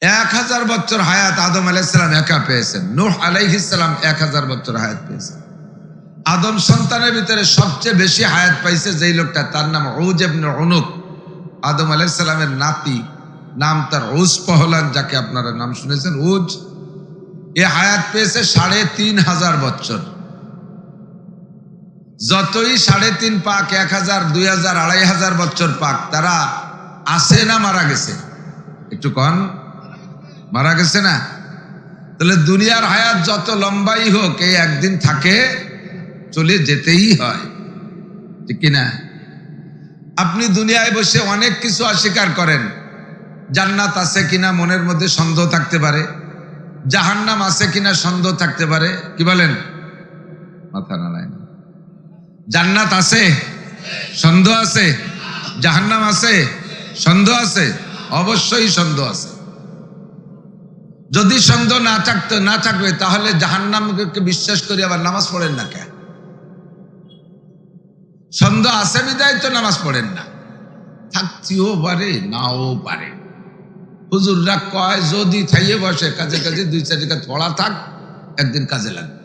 1000 বছর হায়াত আদম আলাইহিস সালাম একা পেয়েছেন, নূহ আলাইহিস সালাম 1000 বছর হায়াত পেয়েছেন। আদম সন্তানের ভিতরে সবচেয়ে বেশি হায়াত পাইছে যেই লোকটা, তার নাম উজ ইবনে উনুক। আদম আলাইহিস সালামের নাতি, নাম তার উজ পহলান, যাকে আপনারা নাম শুনেছেন উজ। এ হায়াত পেয়েছে 3500 বছর। যতই 3.5 পাক, 1000, 2000, 2500 বছর পাক, তারা আছে না মারা গেছে? একটু কন, মারা গেছে না? তাহলে দুনিয়ার হায়াত যত লম্বাই হোক, এই একদিন থাকে, চলে যেতেই হয়, ঠিক কিনা? আপনি দুনিয়ায় বসে অনেক কিছু অস্বীকার করেন। জান্নাত আছে কিনা মনের মধ্যে সন্দেহ থাকতে পারে, জাহান্নাম আছে কিনা সন্দেহ থাকতে পারে। কি বলেন? মাথা নাড়ায় না। জান্নাত আছে, সন্দেহ আছে। জাহান্নাম আছে, সন্দেহ আছে। অবশ্যই সন্দেহ আছে। যদি সন্দেহ না থাকবে তাহলে জাহান্নামকে বিশ্বাস করে আবার নামাজ পড়েন না কেন? সন্দেহ আছে বিদায় তো নামাজ পড়েন না। থাকতেও পারে, নাও পারে। হুজুররা কয় যদি থাইয়ে বসে কাজে কাজে 2-4 টাকা থোড়া থাক, একদিন কাজে লাগবে।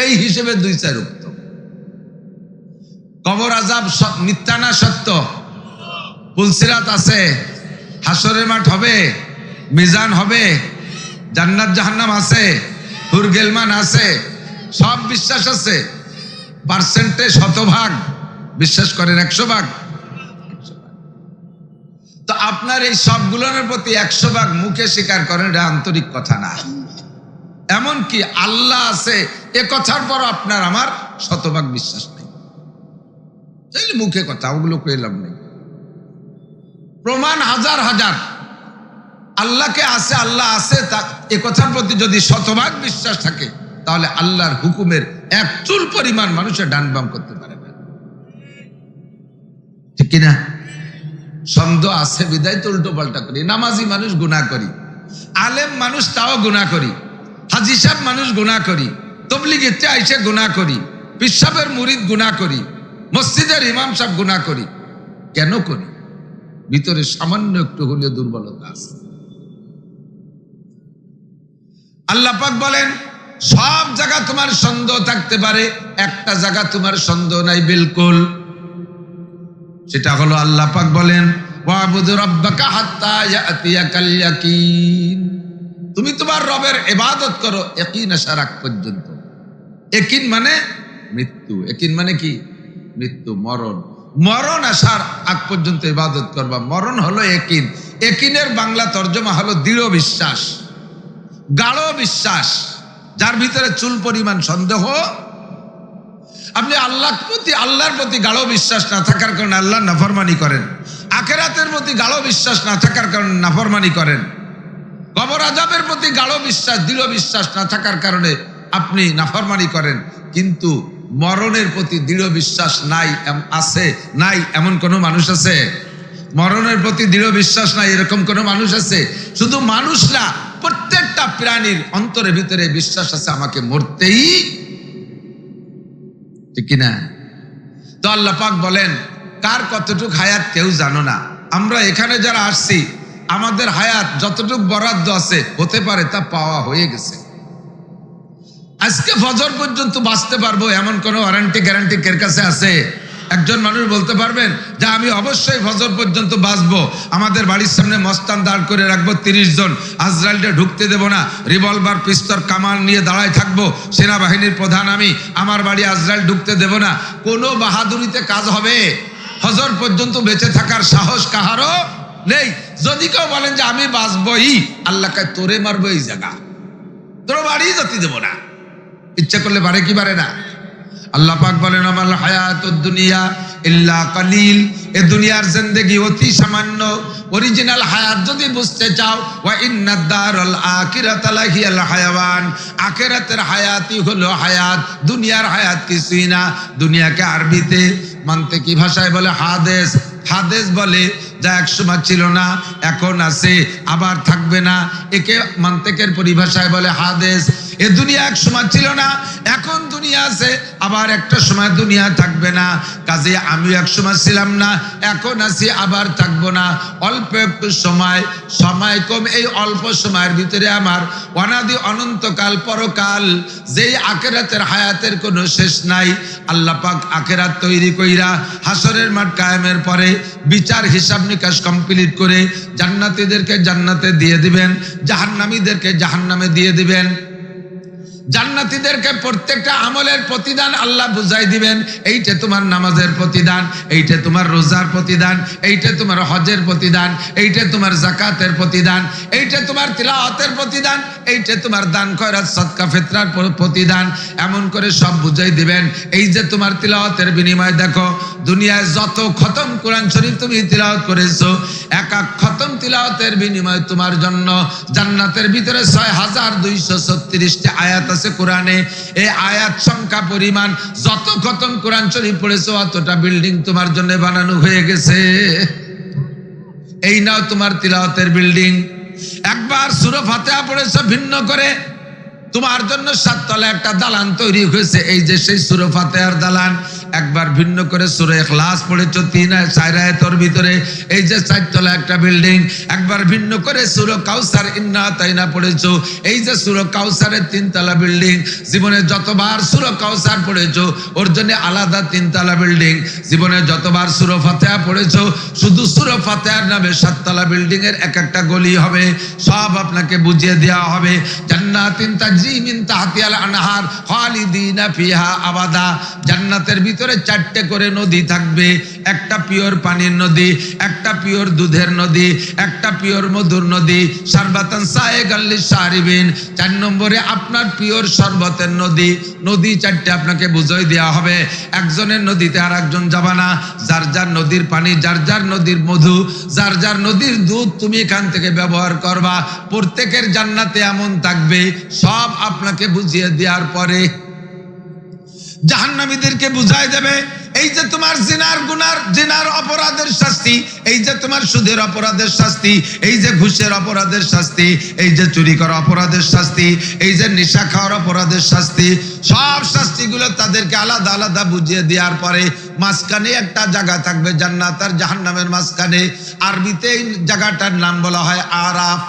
এই হিসেবে 2-4 উক্ত। কবর আযাব মিথ্যা না সত্য? পুলসিরাত আছে, হাসরের মাঠ হবে, মিজান হবে, জান্নাত জাহান্নাম আছে, হুরগেলমান আছে, সব বিশ্বাস আছে। পার্সেন্টে 100% বিশ্বাস করেন, 100%। তো আপনার এই সবগুলোর প্রতি 100% মুখে স্বীকার করেন, এটা আন্তরিক কথা না। এমনকি আল্লাহ আছে এ কথার পর আপনার আমার 100% বিশ্বাস নেই। তাইলে মুখে কথা, ওগুলো কইলাম নেই। প্রমাণ হাজার হাজার। আল্লাহকে আছে, আল্লাহ আছে, তা এ কথার প্রতি যদি 100% বিশ্বাস থাকে, তাহলে আল্লাহর হুকুমের 1 চুল পরিমাণ মানুষের ডান বাম করতে পারে না, ঠিক কিনা? সন্দেহ আছে বিদায় তো উল্টো পাল্টা করি। নামাজি মানুষ গুনাহ করি, আলেম মানুষ তাও গুনাহ করি, হাজী সাহেব মানুষ গুনাহ করি, তবলিগেতে আইসে গুনাহ করি, পীর সাহেবের মুরিদ গুনাহ করি, মসজিদের ইমাম সাহেব গুনাহ করি। কেন করি? ভিতরে সামান্য একটু হলেও দুর্বলতা আছে। আল্লাহ পাক বলেন সব জায়গা তোমার সন্দেহ থাকতে পারে, একটা জায়গা তোমার সন্দেহ নাই বিলকুল। সেটা হলো আল্লাহ পাক বলেন ওয়াবুদু রাব্বাকা হাত্তা ইয়াতিয়াকাল ইয়াকিন। তুমি তোমার রবের ইবাদত করো ইয়াকিন আসার আগ পর্যন্ত। ইয়াকিন মানে মৃত্যু। ইয়াকিন মানে কি? মৃত্যু, মরণ। মরণ আসার আগ পর্যন্ত ইবাদত করবা। মরণ হলো ইয়াকিন। ইয়াকিনের বাংলা তর্জমা হলো দৃঢ় বিশ্বাস, গাঢ় বিশ্বাস, যার ভিতরে চুল পরিমাণ সন্দেহ। আপনি আল্লাহর প্রতি গাঢ় বিশ্বাস না থাকার কারণে আল্লাহ নাফরমানি করেন, আখিরাতের প্রতি গাঢ় বিশ্বাস না থাকার কারণে নাফরমানি করেন, কবর আযাবের প্রতি গাঢ় বিশ্বাস, দৃঢ় বিশ্বাস না থাকার কারণে আপনি নাফরমানি করেন। কিন্তু মরণের প্রতি দৃঢ় বিশ্বাস নাই আছে নাই এমন কোন মানুষ আছে? মরণের প্রতি দৃঢ় বিশ্বাস নাই এরকম কোন মানুষ আছে? শুধু মানুষ না, প্রত্যেকটা প্রাণীর অন্তরের ভিতরে বিশ্বাস আছে আমাকে মরতেই, ঠিক কিনা? তো আল্লাহ পাক বলেন কার কতটুক হায়াত কেউ জানো না। আমরা এখানে যারা আসছি আমাদের হায়াত যতটুক বরাদ্দ আছে হতে পারে তা পাওয়া হয়ে গেছে। আজকে ফজর পর্যন্ত বাঁচতে পারবো এমন কোনো গ্যারান্টি এর কাছে আছে? একজন মানুষ বলতে পারবেন যে আমি অবশ্যই ফজর পর্যন্ত বাঁচবো, আমাদের বাড়ির সামনে মস্তান দাঁড় করে রাখবো 30 জন, আজরাইলটা ঢুকতে দেব না, রিভলভার পিস্তল কামান নিয়ে দাঁড়ায় থাকবো, সেনাবাহিনীর প্রধান আমি, আমার বাড়ি আজরাইল ঢুকতে দেব না? কোনো বাহাদুরিতে কাজ হবে? ফজর পর্যন্ত বেঁচে থাকার সাহস কাহারও নেই। যদি কেউ বলেন যে আমি বাঁচবই, আল্লাহকে তোরে মারবো এই জায়গা, তোর বাড়ি যেতে দেব না। ইচ্ছা করলে পারে কি পারে না? আল্লাহ পাক বলেন আমাল হায়াতুদ দুনিয়া ইল্লা কালিল। এ দুনিয়ার জিন্দেগি অতি সামান্য। অরিজিনাল হায়াত যদি বুঝতে চাও, ওয়া ইন্নাদ দারাল আখিরাতা লাহিয়াল হায়াওয়ান। আখিরাতের হায়াতই হলো হায়াত, দুনিয়ার হায়াত কিছুই না। দুনিয়াকে আরবিতে মান্তিকি ভাষায় বলে হাদেস। হাদেস বলে যা একসময় ছিল না, এখন আছে, আবার থাকবে না। একে মান্তিকের পরিভাষায় বলে হাদেস। এ দুনিয়া এক সময় ছিল না, এখন দুনিয়া আছে, আবার একটা সময় দুনিয়া থাকবে না। কাজে আমি এক সময় ছিলাম না, এখন আছি, আবার থাকবো না। অল্প একটু সময়, সময় কম, এই অল্প সময়ের ভিতরে আমার অনাদি অনন্তকাল পরকাল, যেই আখিরাতের হায়াতের কোনো শেষ নাই। আল্লাহ পাক আখিরাত তৈরি কইরা হাসরের মাঠ কায়েমের পরে বিচার হিসাব নিকাশ কমপ্লিট করে জান্নাতীদেরকে জান্নাতে দিয়ে দিবেন, জাহান্নামীদেরকে জাহান্নামে দিয়ে দিবেন। জান্নাতীদেরকে প্রত্যেকটা আমলের প্রতিদান আল্লাহ বুঝাই দিবেন। এইটা তোমার নামাজের প্রতিদান, এইটা তোমার রোজার প্রতিদান, এইটা তোমার হজের প্রতিদান, এইটা তোমার যাকাতের প্রতিদান, এইটা তোমার তিলাওয়াতের প্রতিদান, এইটা তোমার দান খয়রাত সদকা ফিতরার প্রতিদান। এমন করে সব বুঝাই দিবেন। এই যে তোমার তিলাওয়াতের বিনিময় দেখো, দুনিয়ায় যত খতম কোরআন শরীফ তুমি তিলাওয়াত করেছো, এক এক খতম তিলাওয়াতের বিনিময় তোমার জন্য জান্নাতের ভিতরে ৬,২৩৬টি আয়াত আছে কোরআনে। এই আয়াত সংখ্যা পরিমাণ যত খতম কোরআন শরীফ পড়েছো অতটা বিল্ডিং তোমার জন্য বানানো হয়ে গেছে। এই নাও তোমার তিলাওয়াতের বিল্ডিং। একবার সূরা ফাতিহা পড়েছো ভিন্ন করে, তোমার জন্য ৭ তলা একটা দালান তৈরি হয়েছে। এই যে সেই সূরা ফাতিহার দালান। একবার ভিন্ন করে সূরা ইখলাস পড়েছো ৩-৪ আয়াতের ভিতরে, এই যে ৪ তলা একটা বিল্ডিং। একবার ভিন্ন করে সূরা কাউসার ইন্না আতাইনা পড়েছো, এই যে সূরা কাউসারের ৩ তলা বিল্ডিং। জীবনে যতবার সূরা কাউসার পড়েছো ওর জন্য আলাদা ৩ তলা বিল্ডিং। জীবনে যতবার সূরা ফাতিহা পড়েছো শুধু সূরা ফাতিহার নামে ৭ তলা বিল্ডিং এর এক একটা গলি হবে। সব আপনাকে বুঝিয়ে দেওয়া হবে। জান্নাতিন তাজরি মিন তাহতিহাল আনহার খালিদিনা ফিহা আবাদা। জান্নাতের ভিতরে ৪টে করে নদী থাকবে। একটা পিওর পানির নদী, একটা পিওর দুধের নদী, একটা পিওর মধুর নদী, শারবাতান সায়েগান লিশারিবিন। ৪ নম্বরে আপনার পিওর শরবতের নদী। নদী ৪টে আপনাকে বুঝিয়ে দেওয়া হবে। একজনের নদীতে আর একজন যাবা না। যার যার নদীর পানি, যার যার নদীর মধু, যার যার নদীর দুধ তুমি এখান থেকে ব্যবহার করবা। প্রত্যেকের জান্নাতে এমন থাকবে। সব আপনাকে বুঝিয়ে দেওয়ার পরে জাহান্নামীদেরকে বুঝাই দেবে, এই যে তোমার জিনার অপরাধের শাস্তি, এই যে তোমার সুদের অপরাধের শাস্তি, এই যে ঘুষের অপরাধের শাস্তি, এই যে চুরি করা অপরাধের শাস্তি, এই যে নেশা খাওয়ার অপরাধের শাস্তি, সব শাস্তিগুলো তাদেরকে আলাদা আলাদা বুঝিয়ে দেওয়ার পরে মাঝখানে একটা জায়গা থাকবে জান্নাত আর জাহান্নামের মাঝখানে। আরবিতে এই জায়গাটার নাম বলা হয় আরাফ।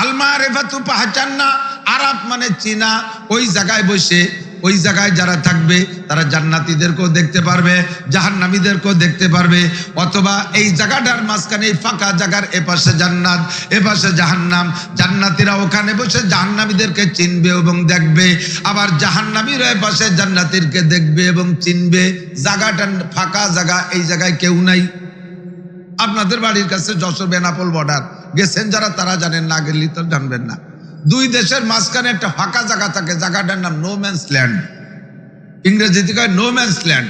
আল মারিফাতু পাহচান না, আরাফ মানে চিনা। ওই জায়গায় বসে, ওই জায়গায় যারা থাকবে তারা জান্নাতীদেরকেও দেখতে পারবে, জাহান্নামীদেরকেও দেখতে পারবে। অথবা এই জায়গাটার মাঝখানে, এই ফাঁকা জায়গার এপাশে জান্নাত, এপাশে জাহান্নাম। জান্নাতীরা ওখানে বসে জাহান্নামীদেরকে চিনবে এবং দেখবে, আবার জাহান্নামীরা এপাশে জান্নাতীরকে দেখবে এবং চিনবে। জায়গাটা ফাঁকা জায়গা, এই জায়গায় কেউ নাই। আপনাদের বাড়ির কাছে যশোর বেনাপোল বর্ডার গেছেন যারা, তারা জানেন, না গেলে তো জানবেন না। দুই দেশের মাঝখানে একটা ফাঁকা জায়গা থাকে, জায়গাটার নাম নো ম্যানস ল্যান্ড। ইংরেজিতে কয় নো ম্যানস ল্যান্ড।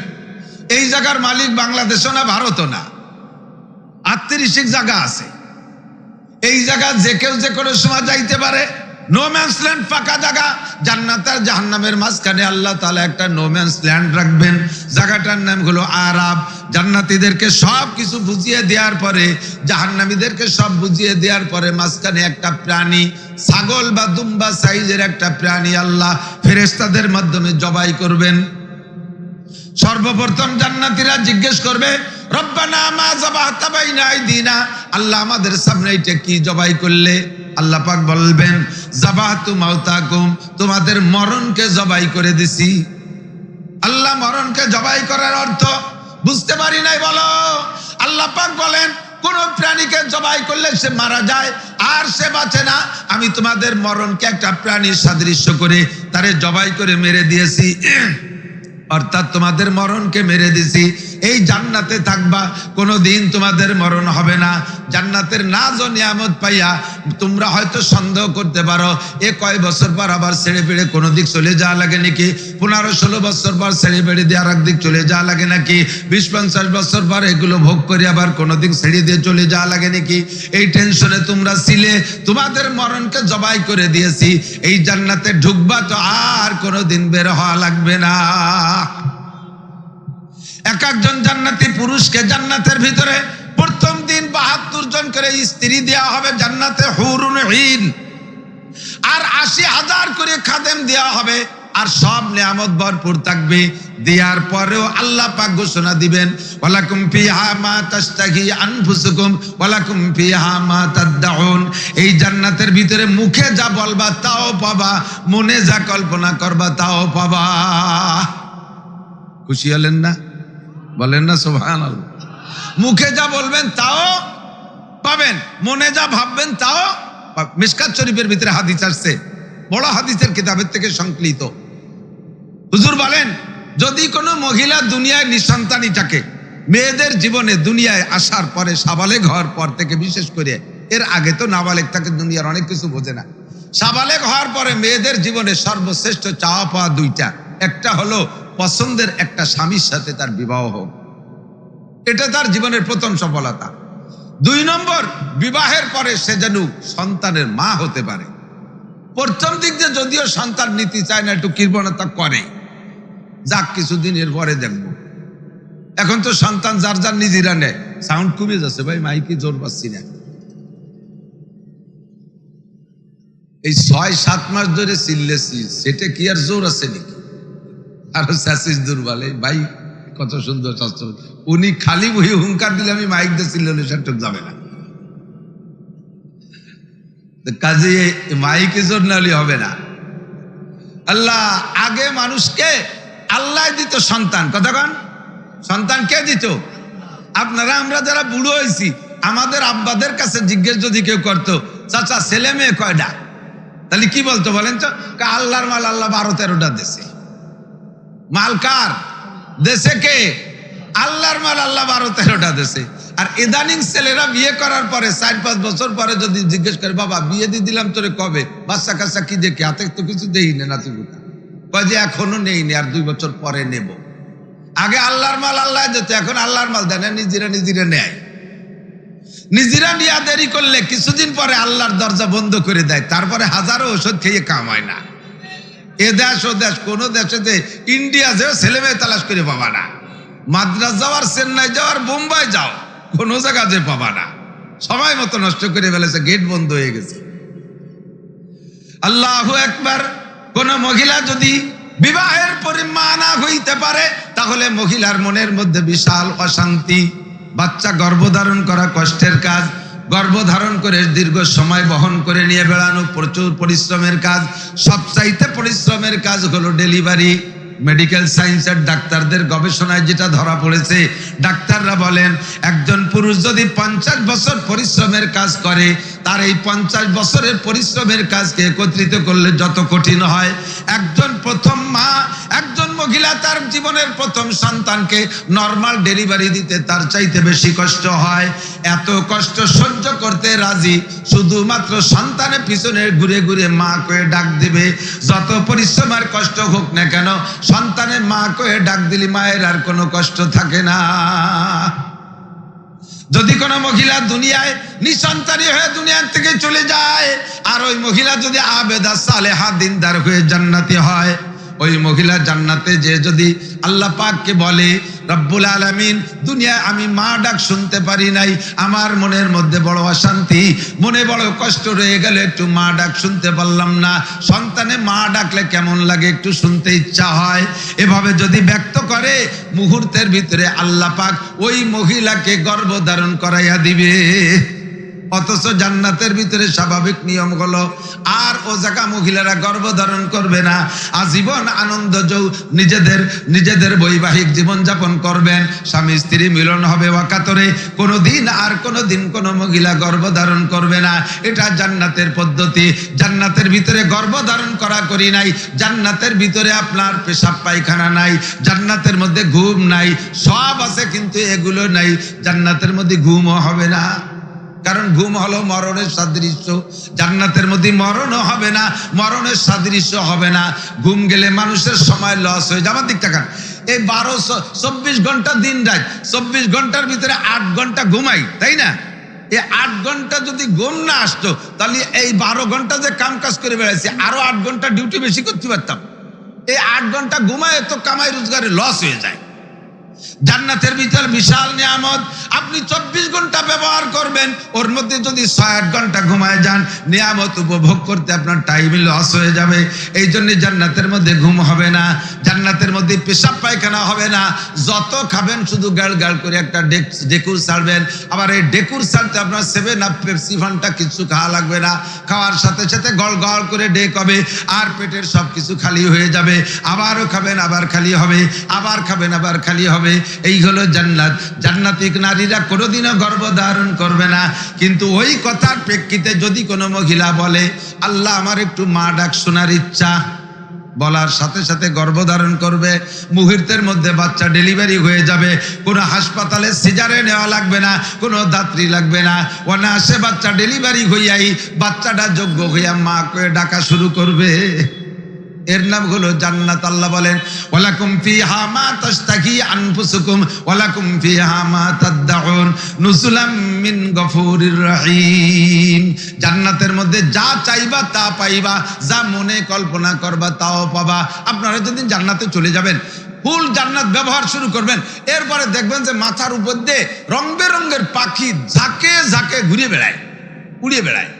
এই জায়গার মালিক বাংলাদেশও না, ভারতও না, আত্মরিসিক জায়গা আছে। এই জায়গা যে কেউ যে কোনো সময় যাইতে পারে। নো ম্যানস ল্যান্ড, ফাঁকা জায়গা। জান্নাত আর জাহান্নামের মাঝখানে আল্লাহ তাআলা একটা নো ম্যানস ল্যান্ড রাখবেন। জায়গাটার নাম হলো আরাব। জান্নাতীদেরকে সব কিছু বুঝিয়ে দেওয়ার পরে, জাহান্নামীদেরকে সব বুঝিয়ে দেওয়ার পরে মাঝখানে একটা প্রাণী, ছাগল বা দুম্বা সাইজের একটা প্রাণী আল্লাহ ফেরেশতাদের মাধ্যমে জবাই করবেন। সর্বপ্রথম জান্নাতীরা জিজ্ঞেস করবে, রব্বানা মা যাবাহতা বাইনা আইদিনা, আল্লাহ আমাদের সামনে এটা কি জবাই করলে? আল্লাহ পাক বলবেন, যাবাহতু মাউতাকুম, তোমাদের মরণকে জবাই করে দিছি। আল্লাহ মরণকে জবাই করার অর্থ বুঝতে পারি নাই বলো। আল্লাহ পাক বলেন, কোন প্রাণীকে জবাই করলে সে মারা যায় আর সে বাঁচে না। আমি তোমাদের মরণকে একটা প্রাণীর সাদৃশ্য করে তারে জবাই করে মেরে দিয়েছি, অর্থাৎ তোমাদের মরণকে মেরে দিছি। এই জান্নাতে থাকবা, কোনোদিন তোমাদের মরণ হবে না। জান্নাতের নাজ ও নিয়ামত পাইয়া তোমরা হয়তো সন্দেহ করতে পারো, এ কয় বছর পর আবার ছেড়ে পেড়ে কোনো দিক চলে যাওয়া লাগে নাকি? 15-16 বছর পর ছেড়ে পেড়ে দিয়ে আর একদিক চলে যাওয়া লাগে নাকি? 20-50 বছর পর এগুলো ভোগ করে আবার কোনো দিক ছেড়ে দিয়ে চলে যাওয়া লাগে নাকি? এই টেনশনে তোমরা ছিলে, তোমাদের মরণকে জবাই করে দিয়েছি। এই জান্নাতে ঢুকবা তো আর কোনোদিন বের হওয়া লাগবে না। এক একজন জান্নাতি পুরুষকে জান্নাতের ভিতরে প্রথম দিন 72 জন করে স্ত্রী দেওয়া হবে জান্নাতে, হুরুন ঈন। আর ৮০,০০০ করে খাদেম দেওয়া হবে, আর সব নিয়ামত ভরপুর থাকবে। দেওয়ার পরেও আল্লাহ পাক ঘোষণা দিবেন, ওয়ালাকুম ফিহা মা তাশতাহি আনফুসুকুম ওয়ালাকুম ফিহা মা তাদউন। এই জান্নাতের ভিতরে মুখে যা বলবা তাও পাবা, মনে যা কল্পনা করবা তাও পাবা। খুশি হলেন না? বলেন না সুবহানাল্লাহ। মুখে যা বলবেন তাও পাবেন, মনে যা ভাববেন তাও। মিশকাত শরীফের ভিতরে হাদিস আসছে, বড় হাদিসের কিতাবের থেকে সংকলিত। হুজুর বলেন, যদি কোনো মহিলা দুনিয়ায় নিঃসন্তানই থাকে, মেয়েদের জীবনে দুনিয়ায় আসার পরে সাবালেগ হওয়ার পর থেকে, বিশেষ করে এর আগে তো নাবালেগ থাকে, দুনিয়ার অনেক কিছু বোঝে না। সাবালেগ হওয়ার পরে মেয়েদের জীবনে সর্বশ্রেষ্ঠ চাওয়া পাওয়া দুইটা, একটা হলো পছন্দের একটা স্বামীর সাথে তার বিবাহ হোক, এটা তার জীবনের প্রথম সফলতা। ২ নম্বর, বিবাহের পরে সে যেন সন্তানের মা হতে পারে। প্রথম দিক দিয়ে যদিও সন্তান নিতে চায় না, একটু কৃপণতা করে, যাক কিছুদিনের পরে দেখবো। এখন তো সন্তান যার যার নিজেরা নেয়। সাউন্ড কমে যাচ্ছে ভাই, মাইকে জোর পাচ্ছি না। এই ৬-৭ মাস ধরে চিল্লেছি, সেটা কি আর জোর আছে নাকি? আরো শেষিস দুর্বল। এই ভাই কত সুন্দর শাস্ত্র, উনি খালি বহি হুঙ্কার দিলে আমি মাইক দিয়ে চিল্লালে সেটা যাবে না। কাজে মাইকে জোর নালে হবে না। আল্লাহ আগে মানুষকে আল্লাহ দিত সন্তান, কতক্ষণ সন্তান কে দিত? আপনারা আমরা যারা বুড়ো হয়েছি, আমাদের আব্বাদের কাছে জিজ্ঞেস যদি কেউ করতো, চাচা ছেলে মেয়ে কয়টা, তাহলে কি বলতো বলেন তো? আল্লাহর মাল আল্লাহ ১২-১৩টা দেশে। মাল কার দেশে? কে? আল্লাহর মাল আল্লাহ ১২-১৩টা দেশে। আর ইদানিং ছেলেরা বিয়ে করার পরে ৪-৫ বছর পরে যদি জিজ্ঞেস করে, বাবা বিয়ে দিয়ে দিলাম তোরে কবে, বাচ্চা কাচ্চা কি দেখে, হাতে তো কিছু দেই না, নাতি বুটা কয় যে এখনো নেই নি, আর ২ বছর পরে নেব। আগে আল্লাহর মাল আল্লাহ যেত, এখন আল্লাহর মাল দেয় না, নিজেরা নেয়। নিজেরা নিয়ে দেরি করলে কিছুদিন পরে আল্লাহর দরজা বন্ধ করে দেয়, তারপরে হাজারো ওষুধ খেয়ে কাম হয় না। এ দেশ ও দেশ, কোন দেশে ইন্ডিয়া যেও ছেলে মেয়ে তালাশ করে পাবা না। মাদ্রাস যাওয়ার, চেন্নাই যাওয়ার, বোম্বাই যাও, কোন জায়গা যে পাবা না। সময় মতো নষ্ট করে ফেলেছে, গেট বন্ধ হয়ে গেছে। আল্লাহু আকবার। কোন মহিলা যদি বিবাহের পরে মা না হইতে পারে, তাহলে মহিলার মনের মধ্যে বিশাল অশান্তি। বাচ্চা গর্ভধারণ করা কষ্টের কাজ, গর্ভধারণ করে দীর্ঘ সময় বহন করে নিয়ে বেড়ানো প্রচুর পরিশ্রমের কাজ। সবচাইতে পরিশ্রমের কাজ হলো ডেলিভারি। মেডিকেল সায়েন্সের ডাক্তারদের গবেষণায় যেটা ধরা পড়েছে, ডাক্তাররা বলেন একজন পুরুষ যদি ৫০ বছর পরিশ্রমের কাজ করে, তার এই ৫০ বছরের পরিশ্রমের কাজকে একত্রিত করলে যত কঠিন হয়, একজন প্রথম মা, একজন মহিলা তার জীবনের প্রথম সন্তানকে নরমাল ডেলিভারি দিতে তার চাইতে বেশি কষ্ট হয়। এত কষ্ট সহ্য করতে রাজি, শুধুমাত্র সন্তানের পিছনে ঘুরে ঘুরে মা কয়ে ডাক দিবে। যত পরিশ্রম আর কষ্ট হোক না কেন, সন্তানের মা কয়ে ডাক দিলে মায়ের আর কোনো কষ্ট থাকে না। যদি কোনো মহিলা দুনিয়ায় নিঃসন্তানী হয়ে দুনিয়া থেকে চলে যায়, আর ওই মহিলা যদি আবেদা সালেহা দিনদার হয়ে জান্নাতি হয়, ওই মহিলা জান্নাতে যে যদি আল্লাহ পাককে বলে, রব্বুল আলামিন দুনিয়ায় আমি মা ডাক শুনতে পারি নাই, আমার মনের মধ্যে বড় অশান্তি, মনে বড় কষ্ট রয়ে গেল, একটু মা ডাক শুনতে পারলাম না। সন্তানে মা ডাকলে কেমন লাগে, একটু শুনতে ইচ্ছা হয়। এভাবে যদি ব্যক্ত করে, মুহূর্তের ভিতরে আল্লাহ পাক ওই মহিলাকে গর্ভধারণ করাইয়া দিবে। অথচ জান্নাতের ভিতরে স্বাভাবিক নিয়ম হলো, আর ও জায়গা মহিলারা গর্ভধারণ করবে না, আজীবন আনন্দ নিজেদের বৈবাহিক জীবন যাপন করবেন, স্বামী স্ত্রী মিলন হবে অকাতরে। কোনোদিন কোনো মহিলা গর্ভধারণ করবে না। এটা জান্নাতের পদ্ধতি। জান্নাতের ভিতরে গর্ভধারণ করি নাই, জান্নাতের ভিতরে আপনার পেশাব পায়খানা নাই, জান্নাতের মধ্যে ঘুম নাই, সব আছে কিন্তু এগুলো নাই। জান্নাতের মধ্যে ঘুমও হবে না, কারণ ঘুম হলো মরণের সাদৃশ্য। জান্নাতের মধ্যে মরণও হবে না, মরণের সাদৃশ্য হবে না। ঘুম গেলে মানুষের সময় লস হয়ে যায়। আমার দিক তাকান, এই 24 ঘন্টা দিন রাত, 24 ঘন্টার ভিতরে 8 ঘন্টা ঘুমাই, তাই না? এই 8 ঘন্টা যদি ঘুম না আসতো, তাহলে এই 12 ঘন্টা যে কাম কাজ করে বেড়াইছি, আরো 8 ঘন্টা ডিউটি বেশি করতে পারতাম। এই 8 ঘন্টা ঘুমায় তো কামাই রোজগারে লস হয়ে যায়। জান্নাতের ভিতর বিশাল নিয়ামত, আপনি 24 ঘন্টা ব্যবহার করবেন, ওর মধ্যে যদি 6-8 ঘন্টা ঘুমায় যান, নিয়ামত উপভোগ করতে আপনার টাইম লস হয়ে যাবে। এই জন্য জান্নাতের মধ্যে ঘুম হবে না, জান্নাতের মধ্যে পেশাব পায়খানা হবে না। যত খাবেন শুধু গাল গাল করে একটা ডেকুর ছাড়বেন। আবার এই ডেকুর ছাড়তে আপনার 7 আপ পেপসি ফান্টা কিছু খাওয়া লাগবে না, খাওয়ার সাথে সাথে গল গল করে ডেক হবে, আর পেটের সব কিছু খালি হয়ে যাবে। আবারও খাবেন, আবার খালি হবে, আবার খাবেন, আবার খালি হবে। এই হলো জান্নাত। জান্নাতিক নারীরা কোনোদিনও গর্ভধারণ করবে না। কিন্তু ওই কথার প্রেক্ষিতে যদি কোনো মহিলা বলে, আল্লাহ আমার একটু মা ডাক শোনার ইচ্ছা, বলার সাথে সাথে গর্ভধারণ করবে, মুহূর্তের মধ্যে বাচ্চা ডেলিভারি হয়ে যাবে। কোনো হাসপাতালে সিজারে নেওয়া লাগবে না, কোনো দাত্রী লাগবে না, অনায়াসে বাচ্চা ডেলিভারি হইয়াই বাচ্চাটা যোগ্য হইয়া মা করে ডাকা শুরু করবে। এর নাম হলো জান্নাত। আল্লাহ বলেন, ওয়ালাকুম ফিহা মা তাশতাহি আনফুসুকুম ওয়ালাকুম ফিহা মা তাদউন নুজুলাম মিন গফুরির রহিম। জান্নাতের মধ্যে যা চাইবা তা পাইবা, যা মনে কল্পনা করবা তাও পাবা। আপনারা যদি জান্নাতে চলে যাবেন, ফুল জান্নাত ব্যবহার শুরু করবেন, এরপরে দেখবেন যে মাথার উপর দিয়ে রং বেরঙের পাখি ঝাঁকে ঝাঁকে ঘুরে বেড়ায়, উড়ে বেড়ায়,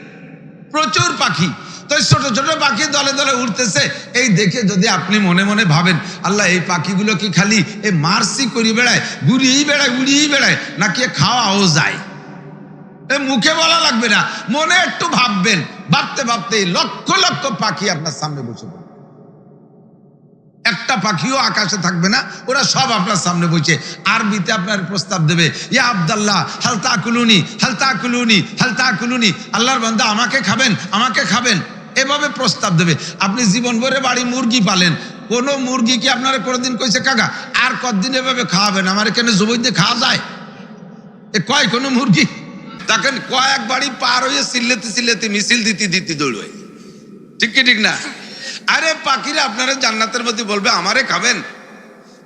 প্রচুর পাখি। তো ছোট ছোট পাখি দলে দলে উঠতেছে, এই দেখে যদি আপনি মনে মনে ভাবেন, আল্লাহ এই পাখিগুলো কি খালি এই মার্সি করি বেড়ায়, ঘুরিয়েই বেড়ায়, উড়িয়েই বেড়ায়, নাকি খাওয়াও যায়? মুখে বলা লাগবে না, মনে একটু ভাববেন, ভাবতে ভাবতে লক্ষ লক্ষ পাখি আপনার সামনে বসে পড়বে। একটা পাখিও আকাশে থাকবে না, ওরা সব আপনার সামনে বসে আরবিতে আপনার প্রস্তাব দেবে, ইয়া আব্দুল্লাহ হাল তাকুলুনি হাল তাকুলুনি হাল তাকুলুনি, আল্লাহর বান্দা আমাকে খাবেন, আমাকে খাবেন, এভাবে প্রস্তাব দেবে। আপনি জীবন ভরে বাড়ি মুরগি পালেন, কোন মুরগি কি আপনারা কোনোদিন কইছে কাকা আর কতদিন এভাবে খাওয়াবেন, আমার এখানে জবই দিয়ে খাওয়া যায়? এ কয় কোন মুরগি? তখন কয়েক বাড়ি পার হয়ে চিল্লাতে চিল্লাতে মিছিল দিতে দিতে দৌড়বে, ঠিক কি ঠিক না? আরে পাখিরা আপনারা জান্নাতের মধ্যে বলবে আমারে খাবেন।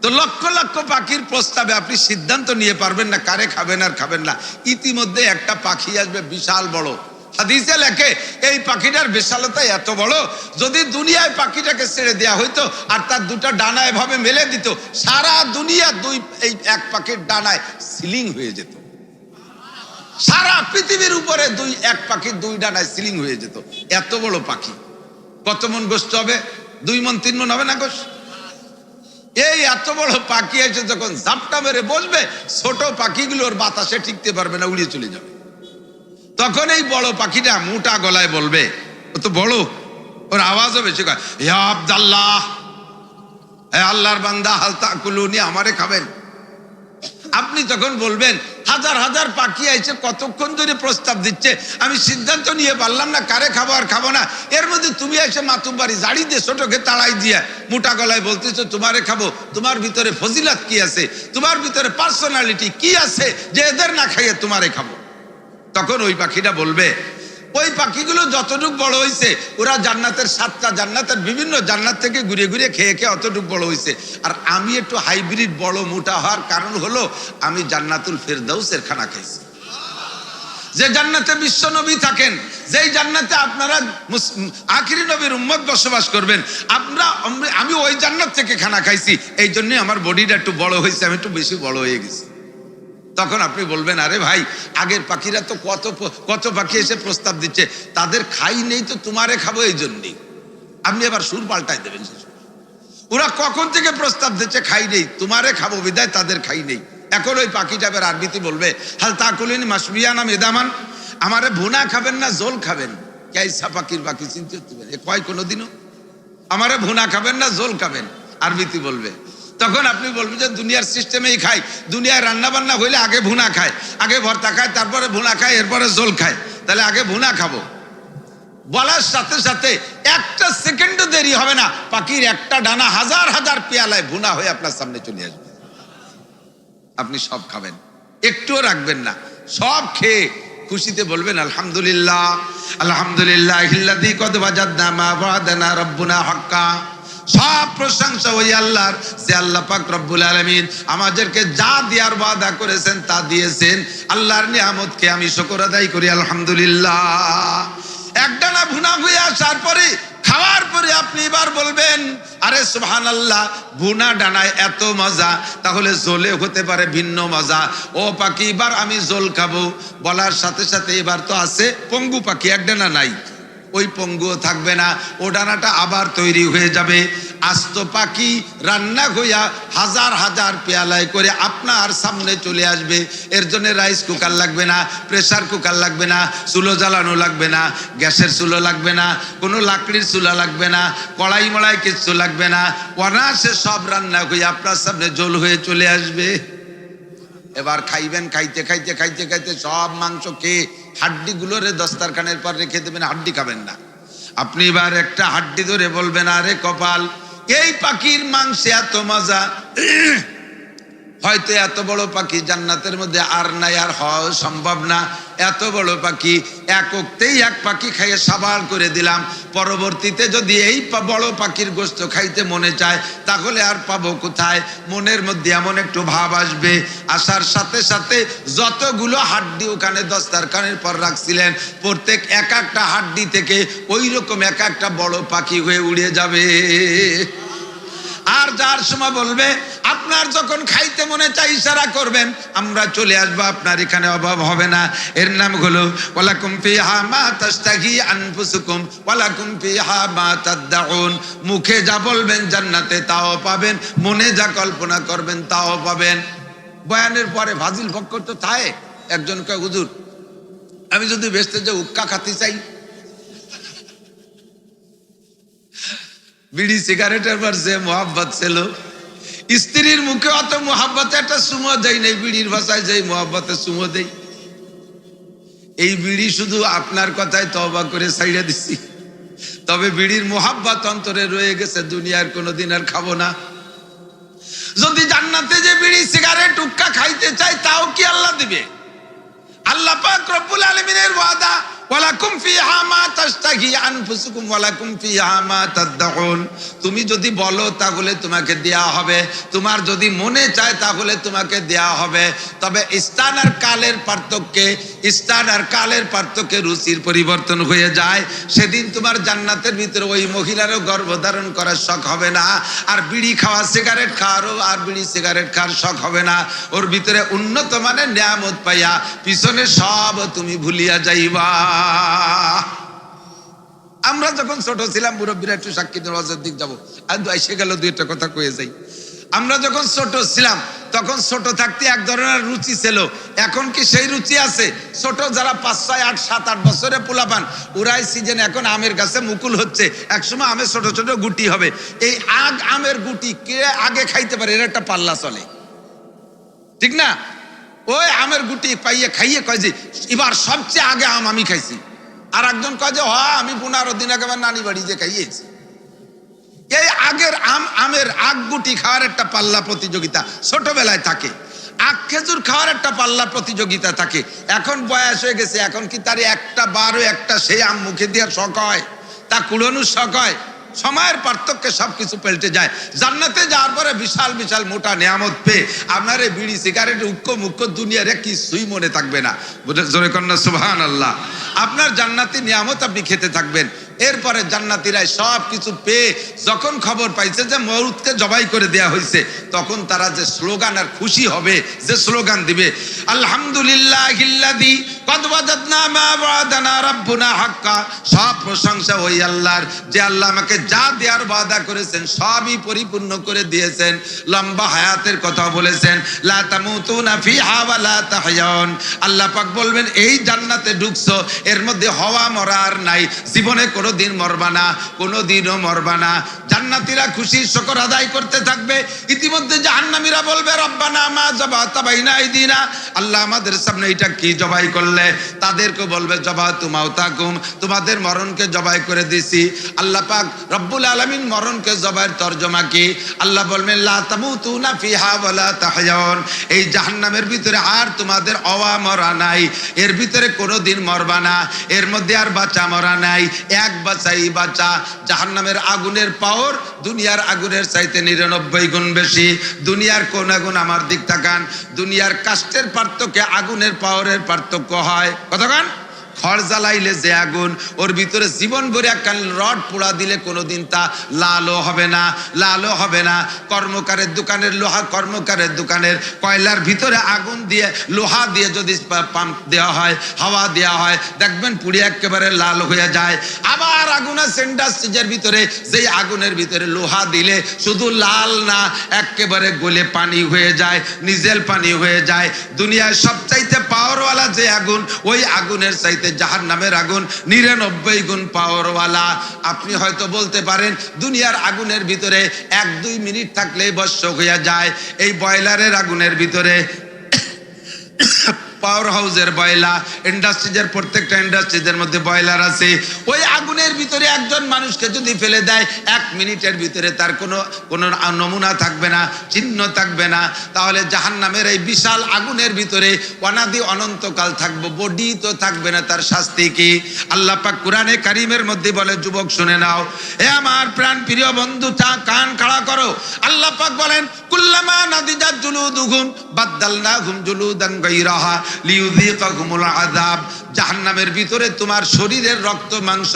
তো লক্ষ লক্ষ পাখির প্রস্তাবে আপনি সিদ্ধান্ত নিয়ে পারবেন না কারে খাবেন আর খাবেন না। ইতিমধ্যে একটা পাখি আসবে বিশাল বড়, হাদিসে লেখে এই পাখিটার বিশালতা এত বড়, যদি দুনিয়ায় পাখিটাকে ছেড়ে দেয়া হইতো আর তার দুটা ডানা এভাবে মেলে দিত, সারা দুনিয়া এই এক পাখির ডানায় সিলিং হয়ে যেত। সারা পৃথিবীর উপরে এক পাখির 2 ডানায় সিলিং হয়ে যেত। এত বড় পাখি, কত মন গোস্ত হবে? 2 মন 3 মন হবে না গোস্ত? এই এত বড় পাখি এসে যখন ঝাপটা মেরে বসবে, ছোট পাখিগুলোর বাতাসে টিকতে পারবে না, উড়িয়ে চলে যাবে। তখন এই বড় পাখিটা মোটা গলায় বলবে, ও তো বড়, ওর আওয়াজও বেশি, ইয়া আব্দুল্লাহ, হে আল্লাহর বান্দা হাল তাকুলুনি, আমারে খাবেন। আপনি যখন বলবেন, হাজার হাজার পাখি আইছে কতক্ষণ ধরে প্রস্তাব দিচ্ছে, আমি সিদ্ধান্ত নিয়ে পারলাম না কারে খাবো আর খাবো না, এর মধ্যে তুমি এসে মাতুব্বাড়ি জাড়ি দিয়ে ছোটকে তাড়াই দিয়ে মোটা গলায় বলতেছো তোমারে খাবো। তোমার ভিতরে ফজিলত কি আছে, তোমার ভিতরে পার্সোনালিটি কি আছে যে এদের না খাইয়ে তোমারে খাবো? তখন ওই পাখিটা বলবে, ওই পাখিগুলো যতটুকু বড় হয়েছে, ওরা জান্নাতের 7টা জান্নাতের বিভিন্ন জান্নাত থেকে ঘুরে ঘুরে খেয়ে খেয়ে অতটুকু বড় হয়েছে, আর আমি একটু হাইব্রিড বড় মোটা হওয়ার কারণ হলো আমি জান্নাতুল ফেরদাউসের খানা খাইছি। যে জান্নাতে বিশ্ব নবী থাকেন, যেই জান্নাতে আপনারা আখিরি নবীর উম্মত বসবাস করবেন, আমি ওই জান্নাত থেকে খানা খাইছি, এই জন্যই আমার বডিটা একটু বড় হয়েছে, আমি একটু বেশি বড় হয়ে গেছি। তখন আপনি বলবেন, আরে ভাই আগের পাখিরা তো কত পাখি এসে প্রস্তাব দিচ্ছে, তাদের খাই নেই তো তোমারে খাবো এই জন্যই। আপনি এবার সুর পাল্টাই দেবেন, ওরা কখন থেকে প্রস্তাব দিচ্ছে খাই নেই, তোমারে খাবো বিদায় তাদের খাই নেই। এখন ওই পাখিটা এবার আরবিতে বলবে, হাল তাকুলিন মাসবিয়ানা মেদামান, আমারে ভুনা খাবেন না জোল খাবেন? ক্যাইসা পাখির পাখি চিনতে পারে, কয় কোনোদিনও আমারে ভুনা খাবেন না জোল খাবেন? আরবিতে বলবে। তখন আপনি বলবেন যে দুনিয়ার সিস্টেমেই খাই, দুনিয়ায় রান্না বান্না হইলে আগে ভুনা খায়, আগে ভর্তা খায়, তারপরে ভুনা খায়, এরপরে জোল খায়, তাহলে আগে ভুনা খাবো। বলার সাথে সাথে একটা সেকেন্ডও দেরি হবে না, পাখির একটা ডানা হাজার হাজার পেয়ালায় ভুনা হয়ে আপনার সামনে চলে আসবে, আপনি সব খাবেন, একটুও রাখবেন না, সব খেয়ে খুশিতে বলবেন আলহামদুলিল্লাহ আলহামদুলিল্লাহিল্লাযী কদ ওয়াজাদনা মা ওয়াদানা রাব্বুনা হাক্কা। সব প্রশংসা ওই আল্লাহর, যে আল্লাহ পাক রব্বুল আলামিন আমাদেরকে যা দেওয়ার ওয়াদা করেছেন তা দিয়েছেন। আল্লাহর নিয়ামতকে আমি শুকর আদায় করি আলহামদুলিল্লাহ। একটানা ভুনা হয়ে আসার পরে, খাওয়ার পরে আপনি এবার বলবেন আরে সুবহানাল্লাহ, ভুনা ডানায় এত মজা, তাহলে জোলে হতে পারে ভিন্ন মজা। ও পাখি এবার আমি জোল খাবো বলার সাথে সাথে এবার তো আছে পঙ্গু পাখি, এক ডানা নাই, ওই পঙ্গুও থাকবে না, ও ডানাটা আবার তৈরি হয়ে যাবে। আস্ত পাখি রান্না হইয়া হাজার হাজার পেয়ালায় করে আপনার সামনে চলে আসবে। এর জন্য রাইস কুকার লাগবে না, প্রেসার কুকার লাগবে না, চুলো জ্বালানো লাগবে না, গ্যাসের চুলো লাগবে না, কোনো লাকড়ির চুলা লাগবে না, কড়াই মড়াই কিচ্ছু লাগবে না, অনায়াসে সব রান্না হইয়া আপনার সামনে জল হয়ে চলে আসবে। এবার খাইবেন, খাইতে খাইতে খাইতে খাইতে সব মাংস খেয়ে হাড্ডিগুলোরে দস্তারখানের পর রেখে দেবেন, হাড্ডি খাবেন না। আপনি এবার একটা হাড্ডি ধরে বলবেন, আরে কপাল, এই পাখির মাংসে এত মজা, হয়তো এত বড় পাখি জান্নাতের মধ্যে আর নাই, আর হওয়া সম্ভব না। এত বড় পাখি একতেই এক পাখি খাইয়ে সাবাল করে দিলাম, পরবর্তীতে যদি এই বড় পাখির গোশত খাইতে মনে চায় তাহলে আর পাবো কোথায়? মনের মধ্যে এমন একটু ভাব আসবে, আসার সাথে সাথে যতগুলো হাড্ডি ওখানে দস্তারখানের পর রাখছিলেন, প্রত্যেক এক একটা হাড্ডি থেকে ওই রকম এক একটা বড় পাখি হয়ে উড়ে যাবে। আর যার সময় বলবে, আপনার যখন খাইতে মনে চাই ইশারা করবেন, আমরা চলে আসবো, আপনার এখানে অভাব হবে না। এর নাম হলো ওয়ালাকুম ফিহা মা তাশতাহি আনফুসুকুম ওয়ালাকুম ফিহা মা তাদউন। মুখে যা বলবেন জান্নাতে তাও পাবেন, মনে যা কল্পনা করবেন তাও পাবেন। বয়ানের পরে ফাজিল ভোগ করতে থাকে। একজন কয়, হুজুর আমি যদি বেচতে যে উক্কা খাতে চাই, বিড়ি সিগারেটের পর যে মোহাব্বত ছিল, স্ত্রীর মুখে অত মোহাব্বতে একটা সুমো দেয় নাই, বিড়ির ভাষায় যেই মোহাব্বতে সুমো দেই। এই বিড়ি শুধু আপনার কথায় তওবা করে ছাইড়া দিছি, তবে বিড়ির মোহাব্বত অন্তরে রয়ে গেছে, দুনিয়ার কোনোদিন আর খাবো না। যদি জান্নাতে যে বিড়ি সিগারেট উক্কা খাইতে চাই তাও কি আল্লাহ দিবে? আল্লাহ পাক রব্বুল আলামিনের ওয়াদা, ওয়ালাকুম ফিহা মা তাশতাহি আনফুসুকুম ওয়ালাকুম ফিহা মা তাদউন। তুমি যদি বলো তাহলে তোমাকে দেয়া হবে, তোমার যদি মনে চায় তাহলে তোমাকে দেয়া হবে। তবে স্থান আর কালের পার্থক্যে, স্থান আর কালের পার্থক্যে রুচির পরিবর্তন হয়ে যায়। সেদিন তোমার জান্নাতের ভিতরে ওই মহিলারও গর্ভধারণ করার শখ হবে না, আর বিড়ি খাওয়া সিগারেট খাওয়ারও আর বিড়ি সিগারেট খাওয়ার শখ হবে না। ওর ভিতরে উন্নত মানের নিয়ামত পাইয়া পিছনে সব তুমি ভুলিয়া যাইবা। আমরা যখন ছোট ছিলাম, মুরব্বীরা একটু সাক্ষী দেওয়ার দিক যাবো, আর এসে গেল দুই একটা কথা কয়ে যাই। আমরা যখন ছোট ছিলাম তখন ছোট থাকতে এক ধরনের রুচি ছিল, এখন কি সেই রুচি আছে? ছোট যারা 5, 6, 8, 7, 8 বছরে পোলাপান, ওরাই সিজন এখন আমের গাছে মুকুল হচ্ছে, একসময় আমের ছোট ছোট গুটি হবে। এই আমের গুটি কে আগে খাইতে পারে, এর একটা পাল্লা চলে, ঠিক না? ওই আমের গুটি পাইয়ে খাইয়ে কয় যে এবার সবচেয়ে আগে আম আমি খাইছি, আর একজন কয় যে আমি 15 দিন আগে আমার নানি বাড়ি যে খাইয়েছি। এই আগের আমের আগ গুটি খাওয়ার একটা পাল্লা প্রতিযোগিতা ছোটবেলায় থাকে, আখ খেজুর খাওয়ার একটা পাল্লা প্রতিযোগিতা থাকে। এখন বয়স হয়ে গেছে, এখন কি তার একটা বারো একটা সেই আম মুখে দেওয়ার শখ হয়, তা কুড়ানোর শখ হয়? সময়ের পার্থক্যে সবকিছু পাল্টে যায়। জান্নাতে যাওয়ার পরে বিশাল বিশাল মোটা নিয়ামত পেয়ে আপনার এই বিড়ি সিগারেট উক্ক মুক্ক দুনিয়ার কিছুই মনে থাকবে না। জোরে কন্যা সুবহানাল্লাহ। আপনার জান্নাতি নিয়ামত আপনি খেতে থাকবেন। এরপরে জান্নাতীরা সব কিছু পেয়ে যখন খবর পাইছে যে মউতকে জবাই করে দেয়া হয়েছে, তখন তারা যে স্লোগান আর খুশি হবে, যে স্লোগান দিবে, আলহামদুলিল্লাহিল্লাযী কদ ওয়াজাদনা মা ওয়াদানা রাব্বুনা হাক্কা। সব প্রশংসা ওই আল্লাহর, যে আল্লাহ আমাকে যা দেওয়ার ওয়াদা করেছেন সবই পরিপূর্ণ করে দিয়েছেন। লম্বা হায়াতের কথা বলেছেন, লা তামুতুনা ফিহা ওয়া লা তাহয়াউন। আল্লাহ পাক বলবেন, এই জান্নাতে ঢুকছো, এর মধ্যে হওয়া মরা আর নাই, জীবনে কোনোদিন মরবা না, কোনোদিনও মরবা না। জান্নাতীরা খুশির শুকর আদায় করতে থাকবে। ইতিমধ্যে জাহান্নামীরা বলবে, রব্বানা মা যাবাতা বাইনা আইদিনা, আল্লাহ আমাদের সামনে এটা কি জবাই করলে? তাদেরকে বলবে, যাবাতু মাউতাকুম, তোমাদের মরণকে জবাই করে দিছি। আল্লাহ পাক রব্বুল আলামিন মরণকে জবাইয়ের তরজমা কি? আল্লাহ বলবেন, লা তামুতুনা ফিহা ওয়া লা তাহয়াউন। এই জাহান্নামের ভিতরে আর তোমাদের অওয়া মরা নাই, এর ভিতরে কোনোদিন মরবা না, এর মধ্যে আর বাঁচা মরা নাই, এক বাঁচাই বাঁচা। জাহান্নামের আগুনের পাওয়ার দুনিয়ার আগুনের চাইতে 99 গুণ বেশি। দুনিয়ার কোন আগুন, আমার দিক তাকান, দুনিয়ার কাষ্টের পার্থক্যে আগুনের পাওয়ারের পার্থক্য হয় কতক্ষণ? খড় জ্বালাইলে যে আগুন, ওর ভিতরে জীবন ভরে একখান রড পোড়া দিলে কোনোদিন তা লালও হবে না, লালও হবে না। কর্মকারের দোকানের লোহা, কর্মকারের দোকানের কয়লার ভিতরে আগুন দিয়ে, লোহা দিয়ে যদি পাম্প দেওয়া হয়, হাওয়া দেওয়া হয়, দেখবেন পুড়ে একেবারে লাল হয়ে যায়। আবার আগুন আছে ইন্ডাস্ট্রিজের ভিতরে, যেই আগুনের ভিতরে লোহা দিলে শুধু লাল না, একেবারে গলে পানি হয়ে যায়, নিজেল পানি হয়ে যায়। দুনিয়ায় সবচাইতে পাওয়ারওয়ালা যে আগুন, ওই আগুনের চাইতে জাহান্নামের আগুন 99 গুণ পাওয়ারওয়ালা। আপনি হয়তো বলতে পারেন দুনিয়ার আগুনের ভিতরে 1-2 মিনিট থাকলেই ভস্ম হয়ে যায়। এই বয়লারের আগুনের ভিতরে, পাওয়ার হাউসের বয়লা, ইন্ডাস্ট্রিজের প্রত্যেকটা ইন্ডাস্ট্রিজের মধ্যে বয়লার আছে। ওই আগুনের ভিতরে একজন মানুষকে যদি ফেলে দেয়, 1 মিনিটের ভিতরে তার কোনো নমুনা থাকবে না, চিহ্ন থাকবে না। তাহলে জাহান্নামের এই বিশাল আগুনের ভিতরে অনাদি অনন্তকাল থাকবো, বডি তো থাকবে না, তার শাস্তি কি? আল্লাহ পাক কুরআনে কারীমের মধ্যে বলে, যুবক শুনে নাও, হে আমার প্রাণ প্রিয় বন্ধু, কান খাড়া করো। আল্লাহ পাক বলেন, কুল্লামা নাদিজাত জুলুদুহুম বাদদালনাহুম জুলুদান গায়রাহা লিইউযীকাহুমুল আযাব। জাহান্নামের ভিতরে তোমার শরীরের রক্ত মাংস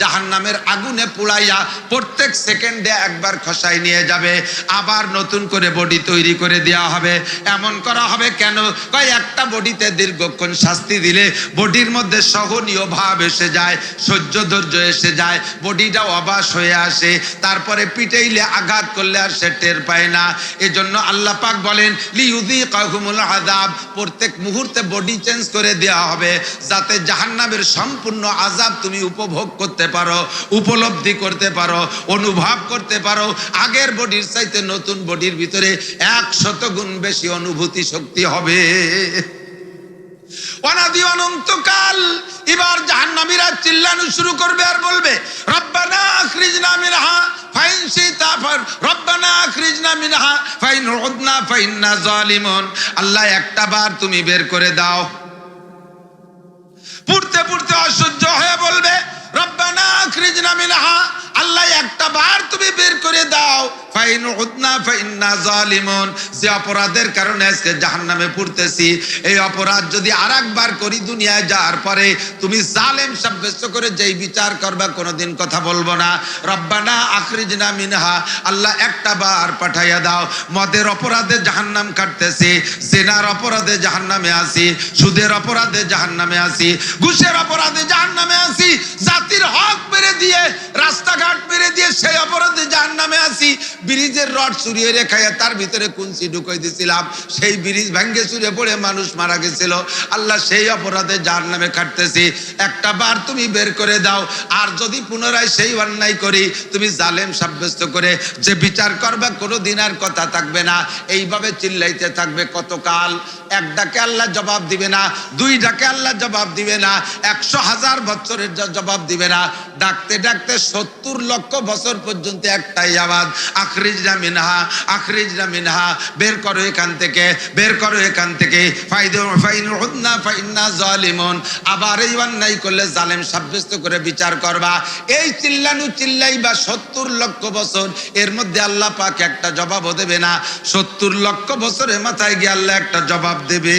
জাহান্নামের আগুনে পোড়াইয়া প্রত্যেক সেকেন্ডে একবার খসাই নিয়ে যাবে, আবার নতুন করে বডি তৈরি করে দেওয়া হবে। এমন করা হবে কেন? কয় একটা বডিতে দীর্ঘক্ষণ শাস্তি দিলে বডির মধ্যে সহনীয় ভাব এসে যায়, সহ্য ধৈর্য এসে যায়, বডিটা অবাস হয়ে আসে। তারপরে পিটাইলে, আঘাত করলে আর সে টের পায় না। এজন্য আল্লাহ পাক বলেন, লিইউযীকাহুমুল আযাব, প্রত্যেক মুহূর্তে বডি চেঞ্জ করে দেওয়া হবে, যাতে জাহান্নামের সম্পূর্ণ আযাব তুমি উপভোগ করতে পারো, উপলব্ধি করতে পারো, অনুভব করতে পারো। আগের বডির চাইতে নতুন বডির ভিতরে 100 গুণ বেশি অনুভূতি শক্তি হবে। অনাদি অনন্তকাল এবার জাহান্নামীরা চিল্লানো শুরু করবে আর বলবে, রব্বানা আখরিজনা মিনহা ফাইন শিতা রব্বানা আখরিজনা মিনহা ফাইন উদনা ফাইন্না জালিমুন। আল্লাহ একটা বার তুমি বের করে দাও। পড়তে পড়তে অসহ্য হয়ে বলবে, রব্বানা আখরিজনা মিনহা, আল্লাহ একটা বার তুমি বের করে দাও। ফাইন উদনা ফাইন্না জালিমুন, যে অপরাধের কারণে আজকে জাহান্নামে পড়তেছি, এই অপরাধ যদি আরেকবার করি দুনিয়ায় যাওয়ার পরে, তুমি জালেম সাব্যস্ত করে যেই বিচার করবা কোনোদিন কথা বলবো না। রব্বানা আখরিজনা মিনহা, আল্লাহ একটা বার পাঠাইয়া দাও। মদের অপরাধে জাহান্নাম কাটতেছি, জিনার অপরাধে জাহান্নামে আছি, সুদের অপরাধে জাহান্নামে আছি, ঘুষের অপরাধে জাহান্নামে আছি, জাতির হক মেরে দিয়ে, রাস্তাঘাট মেরে দিয়ে সেই অপরাধে জাহান্নামে আছি, ব্রিজের রড চুরিয়ে রেখাইয়া তার ভিতরে কুঞ্চি ঢুকাই দিয়েছিলাম, সেই ব্রিজ ভেঙে চুরে পড়ে মানুষ মারা গেছিল। আল্লাহ সেই অপরাধে জাহান্নামে কাটতেছি, একটা বার তুমি বের করে দাও। আর যদি পুনরায় সেই অন্যায় করি, তুমি জালেম সাব্যস্ত করে যে বিচার করবে কোনোদিন আর কথা থাকবে না। এইভাবে চিল্লাইতে থাকবে কতকাল? এক ডাকে আল্লাহ জবাব দিবে না, 2 ডাকে আল্লাহ জবাব দিবে না, 100,000 বছরের জবাব দিবে না। ডাকতে ডাকতে 70 লক্ষ বছর পর্যন্ত একটাই আওয়াজ, আখরিজনা মিনহা আখরিজনা মিনহা, বের করো এখান থেকে, বের করো এখান থেকে। ফাইন উদনা ফাইন্না জালিমুন, আবার এই অন্যায় করলে জালেম সাব্যস্ত করে বিচার করবা। এই চিল্লানু চিল্লাইবা 70 লক্ষ বছর, এর মধ্যে আল্লাহ পাক একটা জবাবও দেবে না। 70 লক্ষ বছরের মাথায় গিয়ে আল্লাহ একটা জবাব দেবে।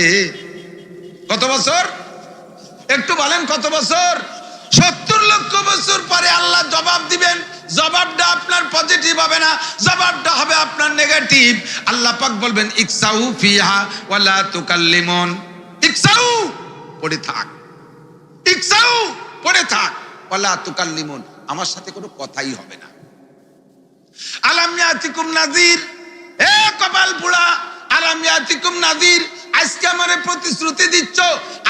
কত বছর? একটু বলেন কত বছর? 70 লক্ষ বছর পরে আল্লাহ জবাব দিবেন। জবাবটা আপনার পজিটিভ হবে না, জবাবটা হবে আপনার নেগেটিভ। আল্লাহ পাক বলবেন, ইকসাউ ফিহা ওয়ালা তুকাল্লিমুন। ইকসাউ, পড়ে থাক, ইকসাউ, পড়ে থাক, ওয়ালা তুকাল্লিমুন, আমার সাথে কোনো কথাই হবে না। আলাম ইয়াতিকুম নাযির, এ কপাল পোড়া, আলাম ইয়াতিকুম নাযির, আজকে আমারে প্রতিশ্রুতি দিচ্ছ,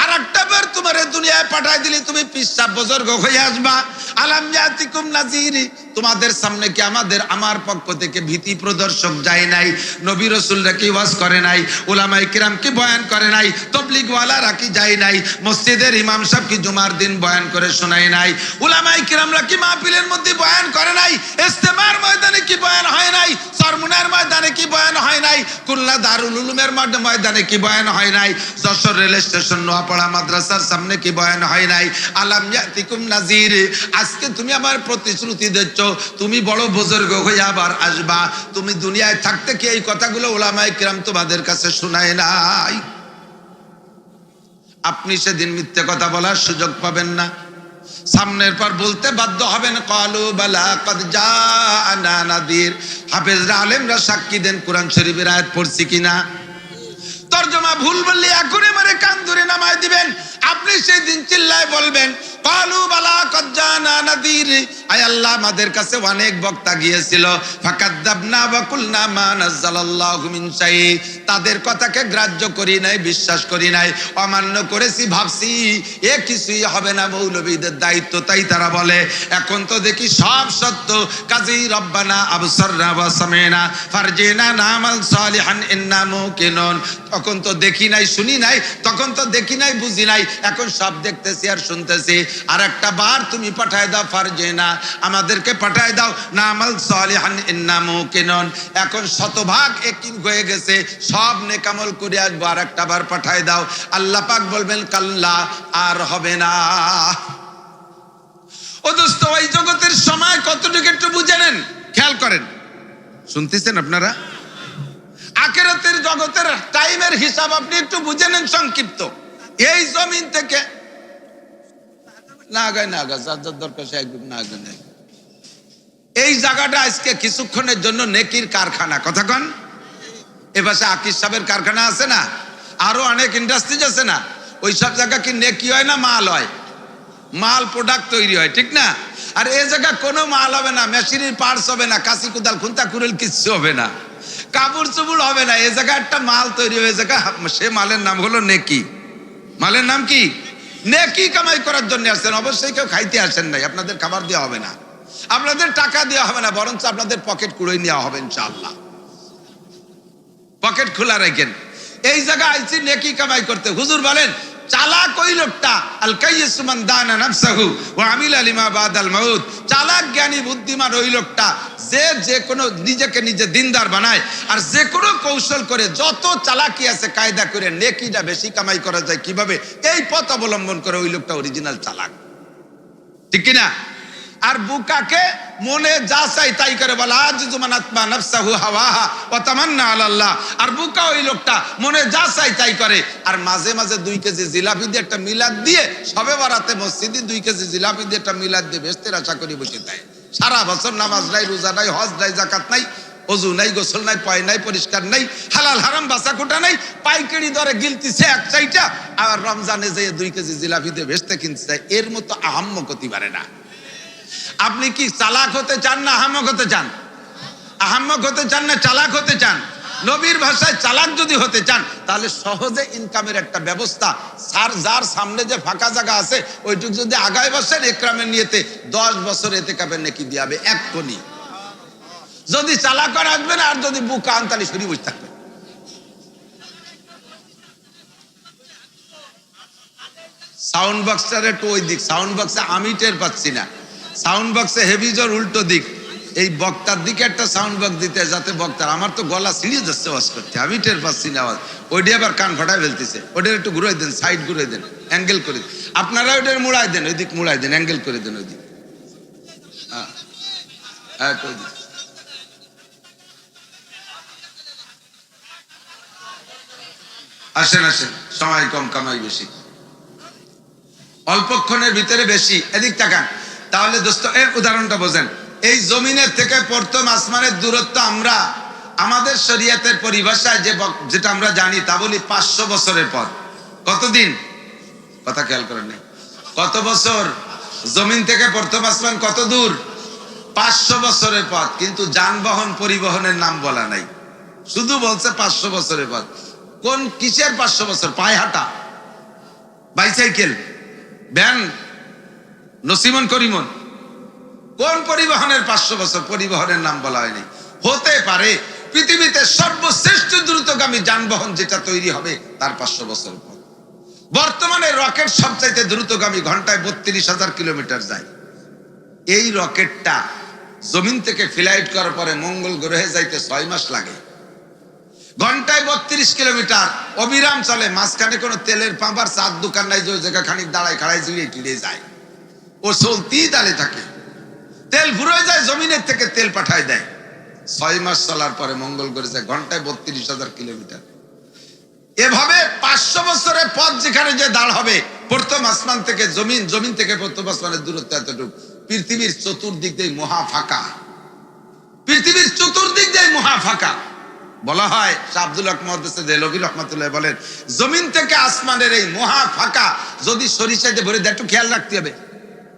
আর একটা বার তোমারে দুনিয়ায় পাঠাই দিলে তুমি পিসাব বুজুর্গ হয়ে আসবা। আলাম ইয়াতিকুম নাযির, তোমাদের সামনে কি আমার পক্ষ থেকে ভীতি প্রদর্শক যায় নাই? নবী রাসূলরা কি ওয়াজ করে নাই? উলামায়ে কিরাম কি বয়ান করে নাই? তাবলীগ ওয়ালারা কি যায় নাই? মসজিদের ইমাম সাহেব কি জুমার দিন বয়ান করে শোনায় নাই? উলামায়ে কিরামরা কি মাহফিলের মধ্যে বয়ান করে নাই? ইজতেমার ময়দানে কি বয়ান হয় নাই? সরমুনার ময়দানে কি বয়ান হয় নাই? খুলনা দারুল উলুমের ময়দানে কি বয়ান হয় নাই? যশোর রেল স্টেশন নোয়াপাড়া মাদ্রাসার সামনে কি বয়ান হয় নাই? আলাম ইয়াতিকুম নাযির, আজকে তুমি আমার প্রতিশ্রুতি দিচ্ছ তুমি বড় বুজুর্গ হয়ে আবার আসবা। তুমি দুনিয়ায় থাকতে কি এই কথাগুলো উলামায়ে কিরাম তোমাদের কাছে শোনায় নাই? আপনি সেদিন মিথ্যে কথা বলার সুযোগ পাবেন না, সামনের পর বলতে বাধ্য হবেন ক্বালু বালা ক্বাদ জাআনা নাযীর। হাফেজরা আলেমরা সাক্ষী দেন কোরআন শরীফের আয়াত পড়ছি কিনা। তরজমা ভুল বললে এখনই মারে কান ধরে নামায় দিবেন। আপনি সেই দিন চিল্লায় বলবেন ক্বালু বালা ক্বাদ জাআনা নাযীর, আয় আল্লাহ আমাদের কাছে অনেক বক্তা গিয়েছিল, ফাকাদ্দাবনা ওয়া কুলনা মা নাযালাল্লাহু মিন শাই, তাদের কথাকে গ্রাহ্য করি নাই, বিশ্বাস করি নাই, অমান্য করেছি, ভাবছি এ কিছুই হবে না, মৌলবীদের দায়িত্ব তাই তারা বলে। এখন তো দেখি সব সত্য, কাজী রব্বানা আবসারনা ওয়া সামিনা ফারজিনা নামাল সালিহান ইন্না মুকিনুন। তখন তো দেখি নাই, শুনি নাই, তখন তো দেখি নাই, বুঝি নাই, এখন সব দেখতেছি আর শুনতেছি। আর একটা বার তুমি পাঠায় দাও, ফারজিনা আমাদেরকে পাঠায় দাও, নামাল সালিহান ইন্না মুকিনুন। এখন শতভাগ একই হয়ে গেছে, সব নেকামল করে আসবো, আর একটা বার পাঠায় দাও। আল্লাহ পাক বলবেন কাল্লা, আর হবে না। ও দোস্ত, এই জগতের সময় কতটুকু একটু বুঝে নেন, খেয়াল করেন, শুনতেছেন আপনারা? আখিরাতের জগতের টাইমের হিসাব আপনি একটু বুঝে নেন সংক্ষিপ্ত। এই জমিন থেকে না গায় না গা, যার যার দরকার সে একদম না গায়। এই জায়গাটা আজকে কিছুক্ষণের জন্য নেকির কারখানা, কথা কন। এ পাশে আকিস সাহেবের কারখানা আছে না, আরো অনেক ইন্ডাস্ট্রিজ আছে না, ওই সব জায়গা কি নেকি হয় না মাল হয়? মাল প্রোডাক্ট তৈরি হয়, ঠিক না? আর এই জায়গা কোনো মাল হবে না, মেশিনের পার্টস হবে না, কাশি কুদাল খুন্তা কুড়েল কিচ্ছু হবে না, কাপড় চুপড় হবে না। এই জায়গায় একটা মাল তৈরি হয়ে জায়গা, সে মালের নাম হলো নেকি। মালের নাম কি? নেকি কামাই করার জন্য আসছেন, অবশ্যই কেউ খাইতে আসেন নাই। আপনাদের খাবার দেওয়া হবে না, আপনাদের টাকা দেওয়া হবে না, বরঞ্চ আপনাদের পকেট কুড়ে নেওয়া হবে ইনশাআল্লাহ। পকেট খোলা রাখেন। এই জায়গায় আইছি নেকি কামাই করতে। হুজুর বলেন চালাক ওই লোকটা, আল কাইয়িসু মান দানা নাফসাহু ওয়া আমিলা লিমা বাদাল মাউত। চালাক জ্ঞানী বুদ্ধিমান ওই লোকটা যে কোনো নিজেকে নিজে দিনদার বানায়, আর যে কোনো কৌশল করে, যত চালাকি আছে কায়দা করে নেকিটা বেশি কামাই করা যায় কিভাবে, এই পথ অবলম্বন করে ওই লোকটা অরিজিনাল চালাক, ঠিক কিনা? আর বুকাকে মনে যা চাই তাই করে বলা, আজিজু মান আতবা নাফসাহু হাওয়াহা ওয়া তামান্না আলাল্লাহ। আর বুকা ওই লোকটা মনে যা চাই তাই করে, আর মাঝে মাঝে 2 কেজি জিলাপি দিয়ে একটা মিলাদ দিয়ে, সবে বারাতে মসজিদে 2 কেজি জিলাপি দিয়ে একটা মিলাদ দিয়ে বেহেশতের আশা করি বসে দেয়। সারা বছর নামাজ নাই, রোজা নাই, হজ নাই, যাকাত নাই, অজু নাই, গোসল নাই, পয় নাই, পরিষ্কার নাই, হালাল হারাম বাসা কোটা নাই, পাইকারি দরে গিলতিছে এক চাইটা, আর রমজানে যে 2 কেজি জিলাপি দিয়ে বেহেশতে কিনতে চায়। এর মতো আহাম্মক হতে পারে না। আপনি কি চালাক হতে চান না আহাম্মক হতে চান? আহাম্মক হতে চান না চালাক হতে চান? নবীর ভাষায় চালাক যদি হতে চান, তাহলে সহজে ইনকামের একটা ব্যবস্থা, যার সামনে যে ফাঁকা জায়গা আছে ওইটুকু যদি আগায় বসেন, ইকরামের নিয়তে 10 বছর ইতিকাফের নেকি দিয়ে হবে এক্ষুনি। যদি চালাক করে আসবেন, আর যদি বুকা আন তাহলে সরি বসে থাকবেন। সাউন্ড বক্সটার একটু ওই দিক, সাউন্ড বক্সে আমি টের পাচ্ছি না, সাউন্ড বক্সে হেভি জোর উল্টো দিক, এই বক্তার দিকে একটা সাউন্ড বক্স দিতে, যাতে বক্তার, আমার তো গলা ছিঁড়িয়ে যাচ্ছে আওয়াজ করতে, আমি টের পাচ্ছি না আওয়াজ। ওইটা আবার কান ফাটায় ফেলতেছে, ওইটার একটু ঘুরাই দেন, সাইড ঘুরাই দেন, অ্যাঙ্গেল করে দেন। আপনারা ওইটার মুড়াই দেন, ওই দিক মুড়াই দেন, অ্যাঙ্গেল করে দেন ওই দিক। আসেন আসেন, সময় কম কামাই বেশি, অল্পক্ষণের ভিতরে বেশি। এদিক তাকান। তাহলে দোস্ত এই উদাহরণটা বোঝেন, এই জমিনের থেকে প্রথম আসমানের দূরত্ব আমরা আমাদের শরীয়তের পরিভাষায় যেটা আমরা জানি তা বলি 500 বছরের পর। কতদিন? কথা খেয়াল করেন না, কত বছর? জমিন থেকে প্রথম আসমান কত দূর? 500 বছরের পথ। কিন্তু যানবাহন পরিবহনের নাম বলা নাই, শুধু বলছে 500 বছরের পথ। কোন কিসের 500 বছর? পায়ে হাঁটা, বাইসাইকেল, ভ্যান, নসিমন করিমন, কোন পরিবহনের 500 বছর? পরিবহনের নাম বলা হয়নি। হতে পারে পৃথিবীতে সর্বশ্রেষ্ঠ দ্রুতগামী যানবাহন যেটা তৈরি হবে তার 500 বছর পর। বর্তমানে রকেট সবচাইতে দ্রুতগামী, ঘন্টায় 32,000 কিলোমিটার যায়। এই রকেটটা জমিন থেকে ফ্লাইট করার পরে মঙ্গল গ্রহে যাইতে 6 মাস লাগে। ঘন্টায় 32 কিলোমিটার অবিরাম চলে, মাঝখানে কোনো তেলের পাম্প আর চার দোকান নাই যে ওই জায়গা খানিক দাঁড়ায় খাড়াই জুড়ে টিড়ে যায়। ও চলতেই দাঁড়িয়ে থাকে, তেল ফুরোয় যায়, জমিনের থেকে তেল পাঠায় দেয়। 6 মাস চলার পরে মঙ্গল গ্রহে যায়, ঘন্টায় 32,000 কিলোমিটার। এভাবে 500 বছরের পথ যেখানে যে দাঁড় হবে, প্রথম আসমান থেকে জমিন, জমিন থেকে প্রথম আসমানের দূরত্ব এতটুকু। পৃথিবীর চতুর্দিক দিয়ে মহা ফাঁকা, পৃথিবীর চতুর্দিক দিয়ে মহা ফাঁকা। বলা হয় শাহ আব্দুল হক মুহাদ্দিস দেহলভী রহমাতুল্লাহ বলেন, জমিন থেকে আসমানের এই মহা ফাঁকা যদি সরিষা দিয়ে ভরে দেয়, একটু খেয়াল রাখতে হবে,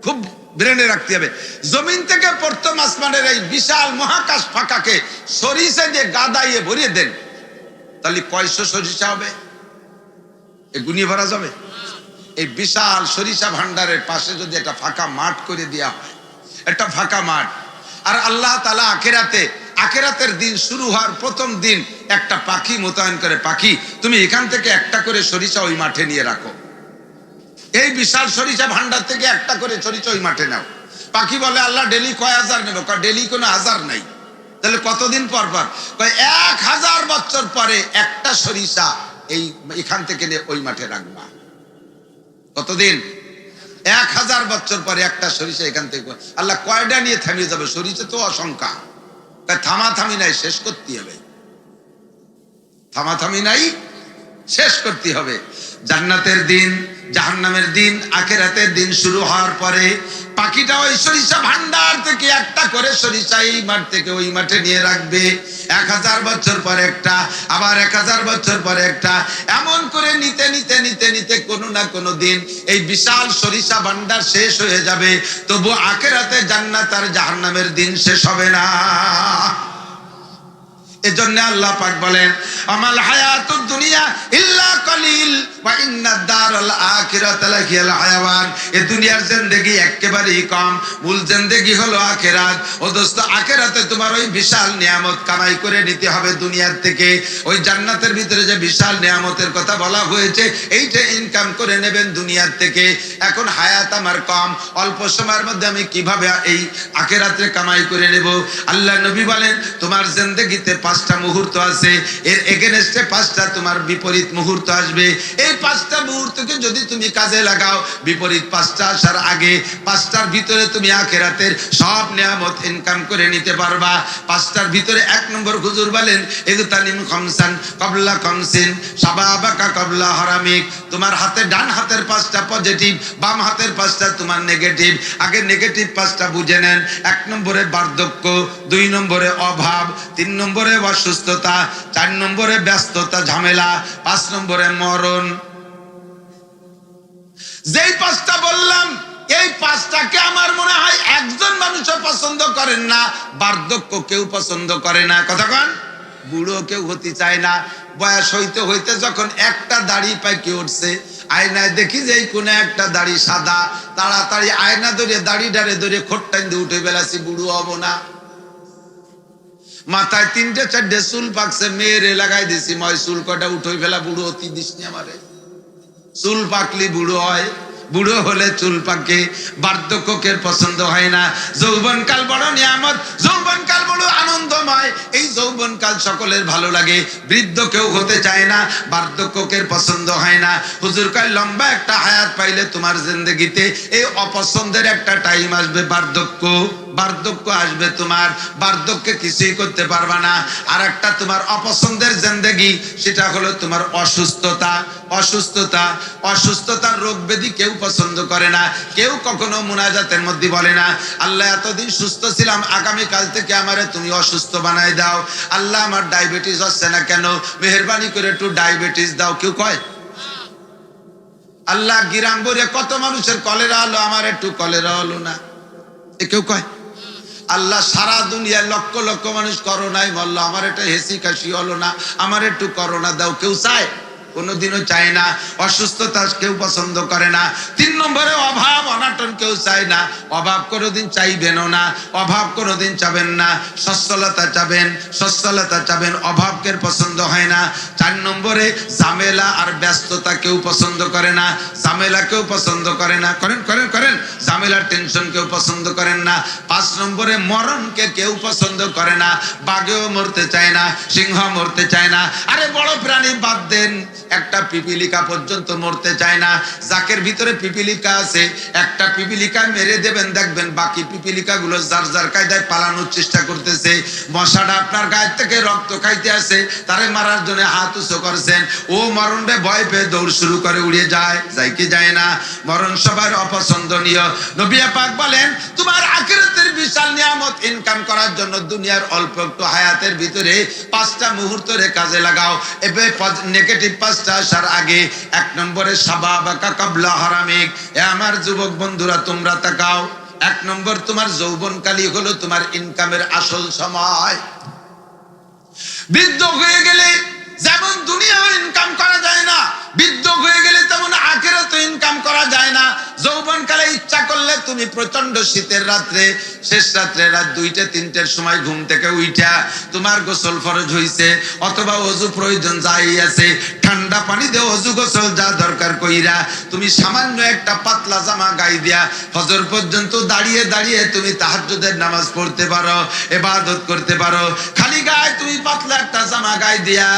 খুব ব্রেনে রাখতে হবে। জমিন থেকে প্রথম আসমানের এই বিশাল মহাকাশ ফাঁকাকে সরিষা দিয়ে গাদাইয়ে ভরিয়ে দেন, তাহলে কয়শো সরিষা হবে? এ গুনিয়ে ভরা যাবে? এই বিশাল সরিষা ভান্ডারের পাশে যদি একটা ফাঁকা মাঠ করে দেওয়া হয়, একটা ফাঁকা মাঠ, আর আল্লাহ তাআলা আখিরাতের দিন শুরু হওয়ার প্রথম দিন একটা পাখি মোতায়েন করে, পাখি তুমি এখান থেকে একটা করে সরিষা ওই মাঠে নিয়ে রাখো, এই বিশাল সরিষা ভান্ডার থেকে একটা করে সরিষা ওই মাঠে নাও। পাখি বলে আল্লাহ ডেলি কয় হাজার নেব? ডেলি কোনো হাজার নাই। তাহলে কতদিন পর পর? 1000 বছর পরে একটা সরিষা এখান থেকে নিয়ে ওই মাঠে রাখবা। কতদিন? 1000 বছর পরে একটা সরিষা এখান থেকে। আল্লাহ কয়টা নিয়ে থামিয়ে যাবে? সরিষা তো অসংখ্য, থামাথামি নাই, শেষ করতে হবে, থামাথামি নাই, শেষ করতে হবে। জান্নাতের দিন, জাহান্নামের দিন, আখিরাতের দিন শুরু হওয়ার পরে পাখিটা ওই সরিষা ভান্ডার থেকে একটা করে সরিষা এই মাঠ থেকে ওই মাঠে নিয়ে রাখবে। 1000 বছর পরে একটা, আবার 1000 বছর পরে একটা, এমন করে নিতে নিতে নিতে নিতে কোনো না কোনো দিন এই বিশাল সরিষা ভান্ডার শেষ হয়ে যাবে, তবু আখিরাতে জান্নাত আর জাহান্নামের দিন শেষ হবে না। এজন্য আল্লাহ পাক বলেন, আমাল হায়াতুদ দুনিয়া ইল্লা কলিল ওয়া ইন্নাদ দারাল আখিরাতা লাহিয়াল হায়াওয়ান। এই দুনিয়ার জিন্দেগি একেবারেই কম, মূল জিন্দেগি হলো আখিরাত। ও দোস্ত, আখিরাতে তোমার ওই বিশাল নিয়ামত কামাই করে নিতে হবে দুনিয়ার থেকে। ওই জান্নাতের ভিতরে যে বিশাল নিয়ামতের কথা বলা হয়েছে, এইটা ইনকাম করে নেবেন দুনিয়ার থেকে। এখন হায়াত আমার কম, অল্প সময়ের মধ্যে আমি কিভাবে এই আখিরাতে কামাই করে নেব? আল্লাহ নবী বলেন, তোমার জিন্দেগিতে 5টা মুহূর্ত আছে, এর এগেনস্টে 5টা তোমার বিপরীত মুহূর্ত আসবে। এই 5টা মুহূর্তকে যদি তুমি কাজে লাগাও, বিপরীত 5টা আসার আগে 5টার ভিতরে তুমি আখিরাতের সব নিয়ামত ইনকাম করে নিতে পারবা। 5টার ভিতরে 1 নম্বর হুজুর বলেন, ইগতানিম খামসান ক্বাবলা খামসিন শাবাবাকা ক্বাবলা হারামিক। তোমার হাতে, ডান হাতের 5টা পজিটিভ, বাম হাতের 5টা তোমার নেগেটিভ। আগে নেগেটিভ 5টা বুঝে নেন। 1 নম্বরে বার্ধক্য, 2 নম্বরে অভাব, 3 নম্বরে অসুস্থতা, 4 নম্বরে ব্যস্ততা ঝামেলা, 5 নম্বরে মরণ। যেই 5টা বললাম, এই 5টাকে আমার মনে হয় একজন মানুষও পছন্দ করেন না। বার্ধক্য কেউ পছন্দ করে না, কথা কন। বুড়ো কেউ হতে চায় না। বয়স হইতে হইতে যখন একটা দাড়ি পাইকে উঠছে, আয়নায় দেখি যে এই কোন একটা দাড়ি সাদা, তাড়াতাড়ি আয়না ধরে দাড়ি ডারে ধরে খোট্টাইন দিয়ে উঠে বেলাছি, বুড়ো হব না। মাথায় 3টে-4টে চুল পাকছে, মেয়েরে লাগাই দিছি, ময় চুল কটা উঠে ফেলা, বুড়ো অতি দিসনি আমারে। চুল পাকলি বুড়ো হয়, বুড়ো হলে চুল পাকে। বার্ধক্যের পছন্দ হয় না। যৌবনকাল বড় নিয়ামত, যৌবনকাল বড় আনন্দময়। এই যৌবনকাল সকলের ভালো লাগে, বৃদ্ধ কেউ হতে চায় না। বার্ধক্যের পছন্দ হয় না। হুজুর কয়, লম্বা একটা হায়াত পাইলে তোমার জিন্দেগিতে এই অপছন্দের একটা টাইম আসবে, বার্ধক্য। বার্ধক্য আসবে তোমার, বার্ধক্যে কিছুই করতে পারবা না। আর একটা তোমার অপছন্দের জিন্দেগি, সেটা হলো তোমার অসুস্থতা। অসুস্থতা, অসুস্থতার রোগ ব্যাধি কেউ পছন্দ করে না। কেউ কখনো মুনাজাতের মধ্যে বলে না, আল্লাহ এতদিন সুস্থ ছিলাম, আগামীকাল থেকে আমারে তুমি অসুস্থ বানাই দাও। আল্লাহ আমার ডায়াবেটিস হচ্ছে না কেন, মেহেরবানি করে একটু ডায়াবেটিস দাও। কেউ কয়? আল্লাহ গিরাম ভরে কত মানুষের কলেরা হলো, আমার একটু কলেরা হলো না, এ কেউ কয়? আল্লাহ সারা দুনিয়ায় লক্ষ লক্ষ মানুষ করোনায় মরলো, আমার একটা হেসি কাশি হলো না, আমার একটু করোনা দাও। কেউ চায়? কোনোদিনও চায় না। অসুস্থতা কেউ পছন্দ করে না। 3 নম্বরে অভাব অনাটন কেউ চায় না, অভাব কোনোদিন চাইবেনও না, অভাব কোনোদিন চাবেন না। সচ্ছলতা চাবেন, সচ্ছলতা চাবেন, অভাবকে পছন্দ হয় না। 4 নম্বরে ঝামেলা আর ব্যস্ততা কেউ পছন্দ করে না, ঝামেলা কেউ পছন্দ করে না। করেন করেন করেন, ঝামেলার টেনশন কেউ পছন্দ করেন না। 5 নম্বরে মরণকে কেউ পছন্দ করে না। বাঘেও মরতে চায় না, সিংহ মরতে চায় না। আরে বড় প্রাণী বাদ দেন, একটা পিপিলিকা পর্যন্ত মরতে চায় না। যাকের ভিতরে পিপিলিকা আছে, একটা পিপিলিকা মেরে দেবেন, দেখবেন বাকি পিপিলিকা গুলো যার যার কায়দায় পালানোর চেষ্টা করতেছে। মশাটা আপনার গায়ের থেকে রক্ত খাইতে আসে, তারে মারার জন্য হাত উঁচু করছেন, ও মরণে ভয় পেয়ে দৌড় শুরু করে, উড়ে যায়, যায় কি যায় না? মরণ সবার অপছন্দনীয়। নবী পাক বলেন, তোমার আখিরাতের বিশাল নিয়ামত ইনকাম করার জন্য দুনিয়ার অল্প একটু হায়াতের ভিতরে 5টা মুহূর্তের কাজে লাগাও। এবে নেগেটিভ 5টা আসার আগে 1 নম্বরে শাবাবাকা কাবলা হারামিক। এ আমার যুবক বন্ধুরা, তোমরা তাকাও। 1 নম্বর, তোমার যৌবনকালী হলো তোমার ইনকামের আসল সময়। বৃদ্ধ হয়ে গেলে যেমন দুনিয়াও ইনকাম করা যায় না, বৃদ্ধ হয়ে গেলে তেমন আখিরাতে ইনকাম করা যায় না। যৌবনকালে ইচ্ছা করলে তুমি প্রচন্ড শীতের রাত্রে, শেষ রাত্রে রাত 2টা 3টার সময় ঘুম থেকে উঠা তোমার গোসল ফরজ হইছে, অথবা ওযু প্রয়োজন যাই আছে, ঠান্ডা পানি দিয়ে ওযু গোসল যা দরকার কইরা তুমি সামান্য একটা পাতলা জামা গায়ে দিয়া ফজর পর্যন্ত দাঁড়িয়ে দাঁড়িয়ে তুমি তাহাজ্জুদের নামাজ পড়তে পারো, ইবাদত করতে পারো। খালি গায়ে তুমি পাতলা একটা জামা গায়ে দিয়া,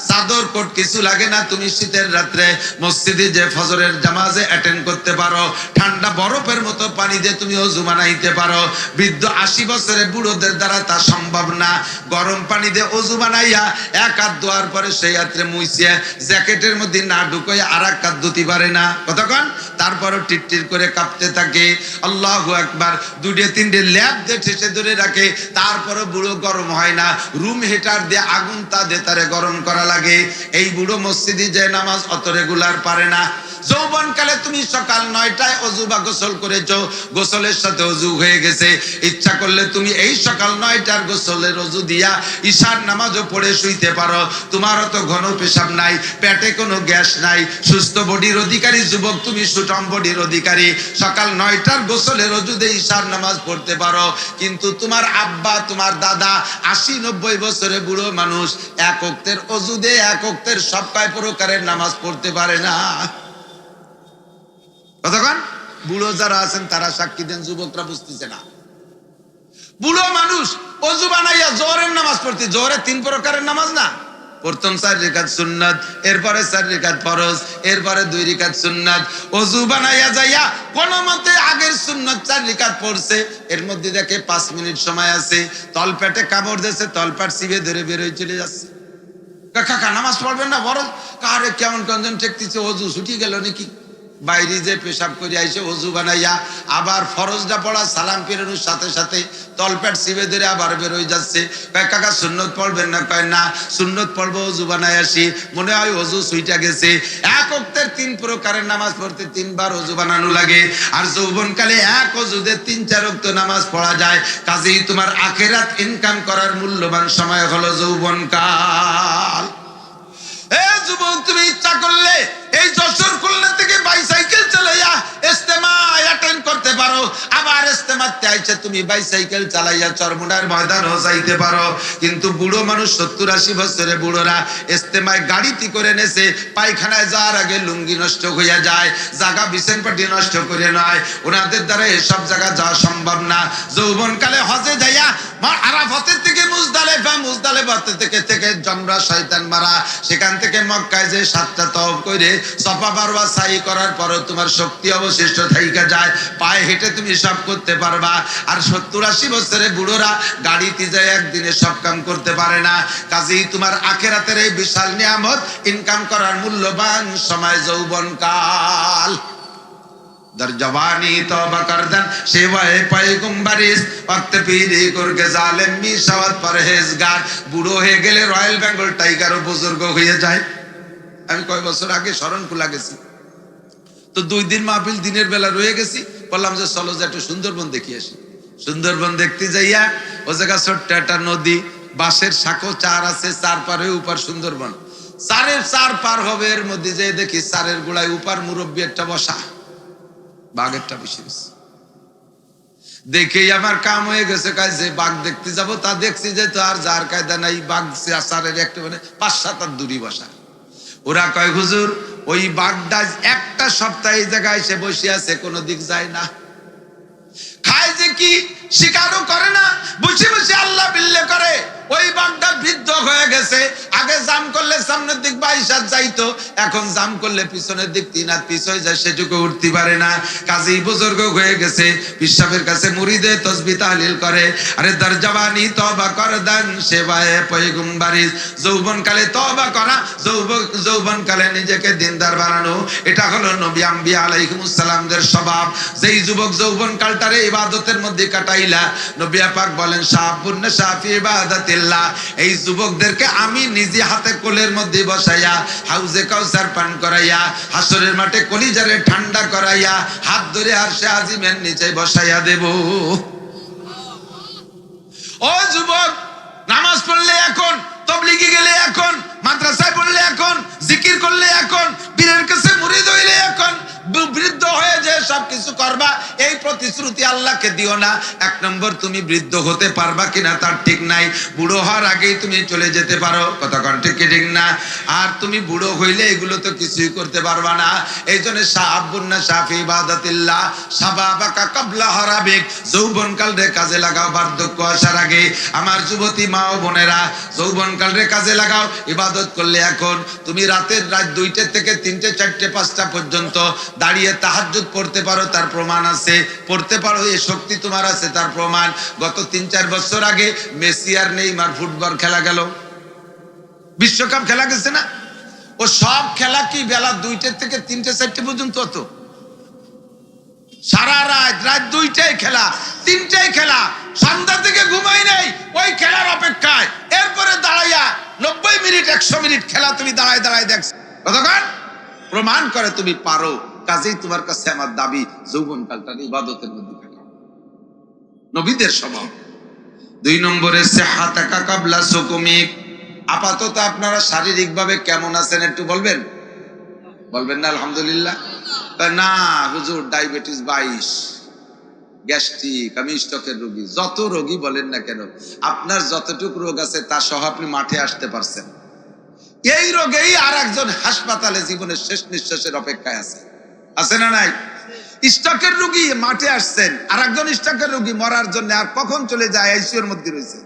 চাদর কোট কিছু লাগে না, তুমি শীতের রাত্রে মসজিদে যে ফজরের জামাজে অ্যাটেন্ড করতে পারো। ঠান্ডা বরফের মতো পানি দিয়ে তুমি ওযু বানাইতে পারো। বৃদ্ধ 80 বছরের বুড়োদের দ্বারা তা সম্ভব না। গরম পানি দিয়ে ওযু বানাইয়া 1 হাত ধোয়ার পরে সেই হাতে মুছিয়ে জ্যাকেটের মধ্যে না ঢুকাইয়া আর 1 হাত ধুতে পারে না, কতক্ষণ? তারপরও টিটটির করে কাঁপতে থাকে। আল্লাহু আকবার। 2টে 3টে ল্যাব দিয়ে ঠেসে ধরে রাখে, তারপরও বুড়ো গরম হয় না। রুম হিটার দিয়ে আগুন তা দিয়ে তারে গরম করা লাগে। এই বুড়ো মসজিদে যে নামাজ অত রেগুলার পারে না। যৌবনকালে তুমি সকাল 9টায় ওযু বা গোসল করেছো, গোসলের সাথে ওযু হয়ে গেছে, ইচ্ছা করলে তুমি এই সকাল 9টার গোসলের ওযু দিয়া ঈশার নামাজও পড়ে শুইতে পারো। তোমার অত ঘন পেশাব নাই, পেটে কোনো গ্যাস নাই, সুস্থ বডির অধিকারী যুবক তুমি, সুঠাম বডির অধিকারী। সকাল 9টার গোসলের ওযু দিয়ে ঈশার নামাজ পড়তে পারো। কিন্তু তোমার আব্বা, তোমার দাদা 80-90 বছরে বুড়ো মানুষ 1 ওয়াক্তের ওযু দিয়ে 1 ওয়াক্তের সব কয় প্রকারের নামাজ পড়তে পারে না। কতক্ষণ? বুড়ো যারা আছেন তারা সাক্ষী দেন, যুবকরা বুঝতেছে না। বুড়ো মানুষ ওযু বানাইয়া জোহরের নামাজ পড়তে, জোহরে 3 প্রকারের নামাজ না, প্রথম 4 রাকাত সুন্নাত, এরপরে 4 রাকাত ফরজ, এরপরে 2 রাকাত সুন্নাত। ওযু বানাইয়া যাইয়া কোন মতে আগের সুন্নাত 4 রাকাত পড়ছে, এর মধ্যে দেখে 5 মিনিট সময় আছে, তলপেটে কামড় দিয়েছে, তলপেট চিবে ধরে বের হয়ে চলে যাচ্ছে। কাকা নামাজ পড়বেন না? বড় কারে কেমন কঞ্জন ঠেকতেছে, ওযু ছুটি গেল নাকি? বাইরে যে পেশাব করে আইসে ওযু বানাইয়া আবার ফরজটা পড়া সালাম ফিরানোর সাথে সাথে তলপেট চিবে ধরে আবার বের হয়ে যাচ্ছে। কয় কাকা সুন্নত পড়বেন না? কয় না, সুন্নত পড়বো, ওযু বানাই আসি। মনে হয় ওযু ছুইটা গেছে। 1 ওয়াক্তের 3 প্রকারের নামাজ পড়তে 3 বার ওযু বানানো লাগে। আর যৌবনকালে 1 ওযুতে 3-4 ওয়াক্ত নামাজ পড়া যায়। কাজেই তোমার আখিরাত ইনকাম করার মূল্যবান সময় হলো যৌবনকাল। এ যুবক, তুমি ইচ্ছা করলে এই যশোর খুলনা থেকে বাইসাইকেল চালাইয়া ইজতেমা অ্যাটেন্ড করতে পারো। আবার ইজতেমাতে আইছে তুমি বাইসাইকেল চালাইয়া চরমুনার ময়দানও যাইতে পারো। কিন্তু বুড়ো মানুষ 70-80 বছরের বুড়োরা ইজতেমায় গাড়িতে করে নেছে, পায়খানায় যাওয়ার আগে লুঙ্গি নষ্ট হইয়া যায়, জায়গা বিছান পাটি নষ্ট করে নয়, ওনাদের দ্বারা এসব জায়গা যাওয়া সম্ভব না। যৌবনকালে হজে যাইয়া আরাফাতের থেকে মুজদালিফা, মুজদালিফাতে থেকে জমরা শয়তান মারা, সেখান থেকে মক্কায় যে 7টা তওয়াফ করে সফা মারওয়া সাই করার পরও তোমার শক্তি অবশিষ্ট থাইকা যায়, পায়ে হেঁটে তুমি সব করতে পারবা। আর 70-80 বছরের বুড়োরা গাড়িতে যায় একদিনে সব কাম করতে পারে না। কাজেই তোমার আখিরাতের এই বিশাল নিয়ামত ইনকাম করার মূল্যবান সময় যৌবনকাল। दर जवानी तौबा करदन सेवाए पैगम्बरिस वक्त पीरी करके जालिम मी शवत परहेजगार। বুড়ো হয়ে গেলে রয়্যাল বেঙ্গল টাইগারও বুজুর্গ হয়ে যায়। আমি কয় বছর আগে শরণকুলা গেছি, তো 2 দিন মাহফিল দিনের বেলা রয়ে গেছি, বললাম যে চলো যে একটু সুন্দরবন দেখি আসি। সুন্দরবন দেখতে যাইয়া ও জায়গা ছোট্ট একটা নদী, বাঁশের শাখো 4 আছে, 4 পারে উপর সুন্দরবন, 4 পার হবে, এর মধ্যে যে দেখি 4 গোড়ায় উপর মুরব্বী একটা বসা, বাঘেরটা বেশি দেখেই আমার কাম হয়ে গেছে। কাজ যে বাঘ দেখতে যাব তা দেখছি যে তো আর যার কায়দা নাই, বাঘ সারের একটা মানে 5-7 হাত দূরে বসা। ওরা কয় হুজুর ওই বাঘটা একটা সপ্তাহ এই জায়গায় এসে বসে আছে, কোনো দিক যায় না, খায় যে কি শিকারও করে না, বসে বসে আল্লাহ বিল্লে করে। ওই বাঘটা বৃদ্ধ হয়ে গেছে, আগে জাম করলে সামনের দিক 22 হাত যাইতো, এখন জাম করলে পিছনের দিক 3 হাত পিছয় যায়, সেটুকু উঠতে পারে না। কাজী বুজুর্গ হয়ে গেছে, পিসাবের কাছে মুরিদে তসবিহ তাহলিল করে। আরে দরজাবানি তওবা করদান সেবায়ে পয়গম্বরি, যৌবনকালে তওবা করা, যৌবনকালে নিজেকে দিনদার বানানো, এটা হলো নবী আম্বিয়া আলাইহিমুস সালামদের স্বভাব। যেই যুবক যৌবনকালটারে ইবাদতের মধ্যে কাটাইলা, নবী পাক বলেন শাবুন নাশাফি ইবাদাতিল্লাহ, এই যুবকদেরকে আমি নিজে হাতে কোলের মধ্যে বসাইয়া হাউজে কাউসার পান করাইয়া, হাসরের মাঠে কলিজারে ঠান্ডা করাইয়া, হাত ধরে আরশে আজিমের নিচে বসাইয়া দেব। ও যুবক, নামাজ পড়লে এখন, তবলিগে গেলে এখন, মাদ্রাসায় পড়লে এখন, জিকির করলে এখন, পীরের কাছে মুরিদ হইলে এখন, বৃদ্ধ হয়ে যে সবকিছু করবা, এই প্রতিশ্রুতি আল্লাহকে দিও না। 1 নম্বর, তুমি বৃদ্ধ হতে পারবা কিনা তার ঠিক নাই। বুড়ো হওয়ার আগেই তুমি চলে যেতে পারো, কথা কোন ঠিক ঠিক না? আর তুমি বুড়ো হইলে এগুলো তো কিছুই করতে পারবা না। এই জন্য শাবুন নাশাফি ইবাদাতিল্লাহ শাবাবাকা ক্বাবলা হারাবিক, যৌবনকাল রে কাজে লাগাও বার্ধক্য আসার আগে। আমার যুবতী মা ও বোনেরা, যৌবনকাল রে কাজে লাগাও। ইবাদত করলে এখন তুমি রাত 2টা থেকে 3টে 4টে 5টা পর্যন্ত দাঁড়িয়ে তাহাজ্জুদ পড়তে পারো, তার প্রমাণ আছে। পড়তে পারো, এই শক্তি তোমার আছে, তার প্রমাণ। গত 3-4 বছর আগে মেসি আর নেইমার ফুটবল খেলা গেল, বিশ্বকাপ খেলা গেছে না? ও সব খেলা কি বেলা 2টা থেকে 3টে 4টে পর্যন্ত হতো? সারা রাত 2টায় খেলা, 3টায় খেলা, সন্ধ্যা থেকে ঘুমাই নাই ওই খেলার অপেক্ষায়। এরপরে দাঁড়াইয়া 90 মিনিট 100 মিনিট খেলা তুমি দাঁড়ায় দাঁড়ায় দেখছো, কতক্ষণ? প্রমাণ করে তুমি পারো। কাজেই তোমার কাছে আমার দাবি, যৌবনকালটা ইবাদতের মধ্যে কাটাও, নবীদের স্বভাব। 2 নম্বরে সিহাতাকা ক্বাবলা সুকুমিক, আপাতত আপনারা শারীরিকভাবে কেমন আছেন একটু বলবেন? বলবেন না আলহামদুলিল্লাহ? না হুজুর, ডায়াবেটিস 22, গ্যাস্ট্রিক, আমি স্ট্রোকের রোগী। যত রোগী বলেন না কেন, আপনার যতটুকু রোগ আছে তা সহ আপনি মাঠে আসতে পারছেন। এই রোগেই আর একজন হাসপাতালে জীবনের শেষ নিঃশ্বাসের অপেক্ষায় আছে, আছে না নাই? স্ট্রোকের রোগী মাঠে আসছেন, আর একজন স্ট্রোকের রোগী মরার জন্য আর কখন চলে যায়, আইসিইউর মধ্যে রয়েছে।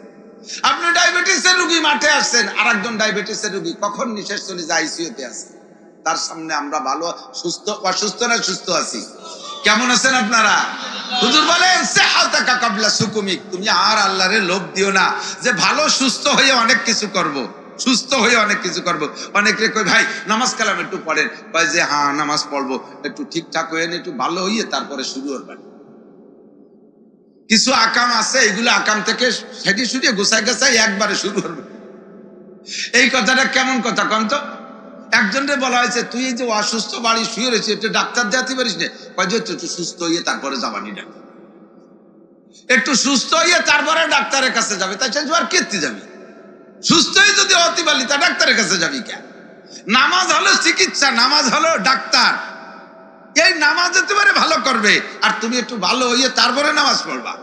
আপনি ডায়াবেটিসের রোগী মাঠে আসছেন, আর একজন ডায়াবেটিসের রোগী কখন নিঃশ্বাস চলে যায়, আইসিইউতে আছে। তার সামনে আমরা ভালো, সুস্থ, অসুস্থ না সুস্থ আছি? কেমন আছেন আপনারা? হুজুর বলেন সিহাতাকা ক্বাবলা সুকুমিক, তুমি আর আল্লাহরে লোভ দিও না যে ভালো সুস্থ হয়ে অনেক কিছু করব, সুস্থ হয়ে অনেক কিছু করব। অনেকে কই ভাই নামাজ কালাম একটু পড়েন, কয় যে হ্যাঁ নামাজ পড়বো, একটু ঠিকঠাক হয়ে একটু ভালো হইয়ে তারপরে শুরু করবেন। কিছু আকাম আছে, এগুলো আকাম থেকে সেটি শুটিয়ে গোছায় গোছায় একবারে শুরু করবে। এই কথাটা কেমন কথা কন তো? একজনকে বলা হয়েছে তুই এই যে অসুস্থ বাড়ি শুয়ে রয়েছে, একটু ডাক্তার যেতে পারিস না? কয় যে একটু সুস্থ হইয়ে তারপরে যাবানি ডাক্তার, একটু সুস্থ হইয়ে তারপরে ডাক্তারের কাছে যাবে। তাই আর কেতে যাবি? সুস্থই যদি হতে পারলি তা ডাক্তারের কাছে যাবি কেন? নামাজ হলো চিকিৎসা, নামাজ হলো ডাক্তার। এই নামাজ যেতে পারে ভালো করবে, আর তুমি একটু ভালো হইয়ে তারপরে নামাজ পড়বা।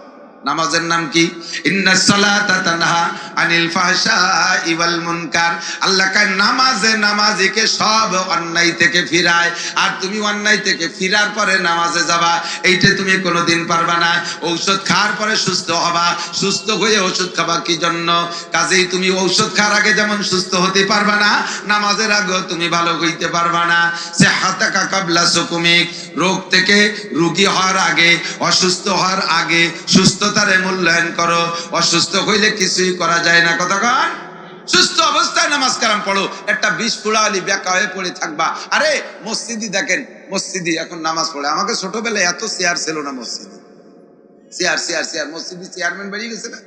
নামাজের নাম কি? ইন্নাস সালাতা তানহা আনিল ফাহশাই ওয়াল মুনকার। আল্লাহ কয় নামাজে নামাজিকে সব অন্যায় থেকে ফিরায়, আর তুমি অন্যায় থেকে ফিরার পরে নামাজে যাবা, এইটা তুমি কোনোদিন পারবা না। ঔষধ খাওয়ার পরে সুস্থ হবা, সুস্থ হয়ে ওষুধ খাবা কি জন্য? কাজেই তুমি ঔষধ খাওয়ার আগে যেমন সুস্থ হতে পারবা না, নামাজের আগেও তুমি ভালো হইতে পারবা না। সিহাতাকা ক্বাবলা সুকুমিক, রোগ থেকে রোগী হওয়ার আগে, অসুস্থ হওয়ার আগে সুস্থতারে মূল্যায়ন করো। অসুস্থ হইলে কিছুই করা যায় না, কতক্ষণ? সুস্থ অবস্থায় নামাজ কালাম পড়ো। একটা 20 ফুড়াওয়ালি বেকা হয়ে পড়ে থাকবা। আরে মসজিদি দেখেন, মসজিদি এখন নামাজ পড়ে। আমাকে ছোটবেলায় এত চেয়ার ছিল না মসজিদে, চেয়ার চেয়ার চেয়ার, মসজিদে চেয়ারম্যান বেরিয়ে গেছে না?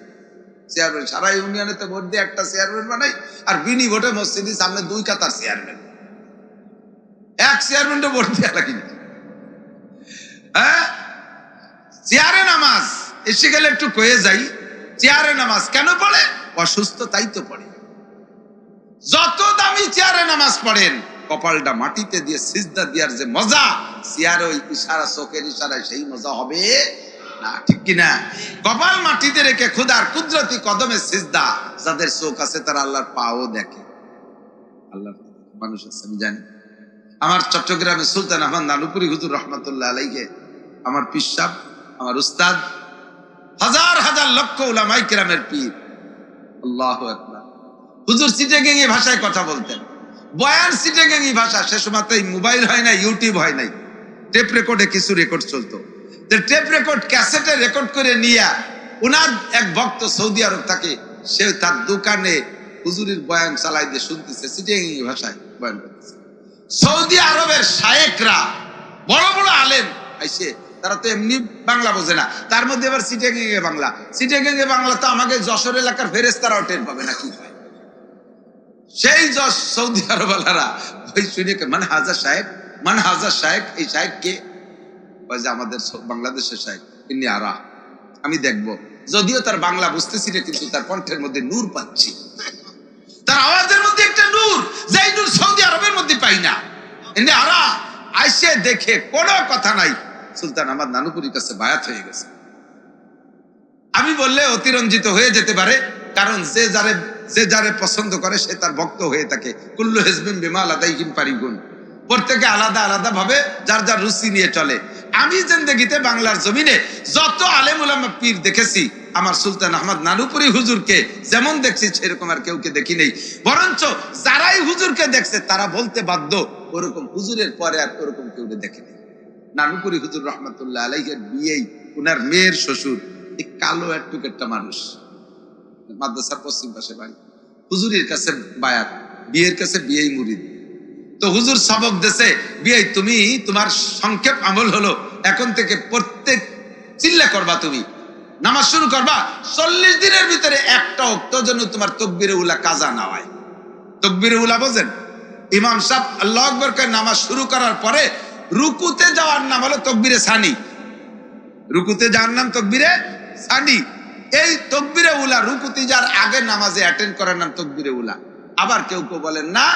চেয়ারম্যান সারা ইউনিয়নেতে ভোট দিয়ে একটা চেয়ারম্যান বানাই, আর বিনি ভোটে মসজিদের সামনে 2 কাতার চেয়ারম্যান। এক চেয়ারম্যানটা ভোট দেওয়া লাগে না। হ্যাঁ, চেয়ারে নামাজ এসে গেলে একটু কয়ে যাই, চেয়ারে নামাজ কেন পড়ে? অসুস্থ তাই তো পড়ে। যত দামি চেয়ারে নামাজ পড়েন, কপালটা মাটিতে দিয়ে সিজদা দেওয়ার যে মজা, চেয়ার ওই ইশারা, চোখের ইশারায় সেই মজা হবে না, ঠিক কিনা? কপাল মাটিতে রেখে খোদার কুদরতি কদমে সিজদা, যাদের চোখ আছে তারা আল্লাহর পাও দেখে। আল্লাহর মানুষ আছে আমি জানি। আমার চট্টগ্রামে সুলতান আহমদ নানুপুরি হুজুর রহমাতুল্লাহ আলাইহি, আমার পিসাব, আমার উস্তাদ, হাজার হাজার লক্ষ উলামায়ে কেরামের পীর। আল্লাহু আকবার। হুজুর চিটাগাঙ্গি ভাষায় কথা বলতেন, বয়ান চিটাগাঙ্গি ভাষা। সে সময় তো মোবাইল হয় নাই, ইউটিউব হয় নাই, টেপ রেকর্ডে কিছু রেকর্ড চলতো। টেপ রেকর্ড ক্যাসেটে রেকর্ড করে নিয়ে ওনার এক ভক্ত সৌদি আরব থাকে, সে তার দোকানে হুজুরের বয়ান চালাই দিয়ে শুনতেছে, চিটাগাঙ্গি ভাষায় বয়ান করতেছে। সৌদি আরবের শায়েকরা বড় বড় আলেম আইসে, তারা তো এমনি বাংলা বোঝে না, তার মধ্যে আবার চিটাগাঙ্গে বাংলা। চিটাগাঙ্গে বাংলা তো আমাকে যশোর এলাকার ফেরেশতারাও টের পাবে না কি হয়। সেই যশ সৌদি আরবালারা ওই শুনে মানে হাজার সাহেব, মানে হাজার সাহেব, এই সাহেব কে? ওই যে আমাদের বাংলাদেশের সাহেব, ইনি আরা, আমি দেখবো। যদিও তার বাংলা বুঝতেছি না, কিন্তু তার কণ্ঠের মধ্যে নূর পাচ্ছি, তার আওয়াজের মধ্যে একটা নূর, যেই নূর সৌদি আরবের মধ্যে পাই না। ইনি আরা আইসে দেখে কোনো কথা নাই, সুলতান আহমদ নানুপুরীর কাছে বায়াত হয়ে গেছে। আমি বললে অতিরঞ্জিত হয়ে যেতে পারে, কারণ যে যারে পছন্দ করে সে তার ভক্ত হয়ে থাকে। কুল্লু হিজবিন বিমা লাদাইহিম ফারিহুন, প্রত্যেকে আলাদা আলাদা ভাবে যার যার রুচি নিয়ে চলে। আমি জিন্দেগিতে বাংলার জমিনে যত আলেম উলামা পীর দেখেছি, আমার সুলতান আহমদ নানুপুরী হুজুরকে যেমন দেখছি সেরকম আর কেউকে দেখি নেই। বরঞ্চ যারাই হুজুরকে দেখছে তারা বলতে বাধ্য, ওরকম হুজুরের পরে আর ওরকম কেউ দেখেনি। নানুপুরী হুজুর রহমতুল্লাহ আলাইহির বিয়েই ওনার মেয়ের শ্বশুর এই কালো একটুক একটা মানুষ, মাদ্রাসার পশ্চিম পাশে বাড়ি, হুজুরের কাছে বায়াত, বিয়ের কাছে বিয়েই মুরিদ। তো হুজুর সবক দেশে, বিয়ে তুমি, তোমার সংক্ষেপ আমল হলো এখন থেকে প্রত্যেক চিল্লা করবা, তুমি নামাজ শুরু করবা, 40 দিনের ভিতরে একটা ওয়াক্ত যেন তোমার তাকবীরে উলা কাজা না হয়। তাকবীরে উলা বোঝেন? ইমাম সাহেব আল্লাহু আকবার করে নামাজ শুরু করার পরে রুকুতে যাওয়ার নাম হলো তাকবীরে সানি। রুকুতে যাওয়ার নাম তাকবীরে সানি। এই তাকবীরে উলা রুকুতে যাওয়ার আগে নামাজে অ্যাটেন্ড করার নাম তাকবীরে উলা। আবার কেউ কেউ বলেন না,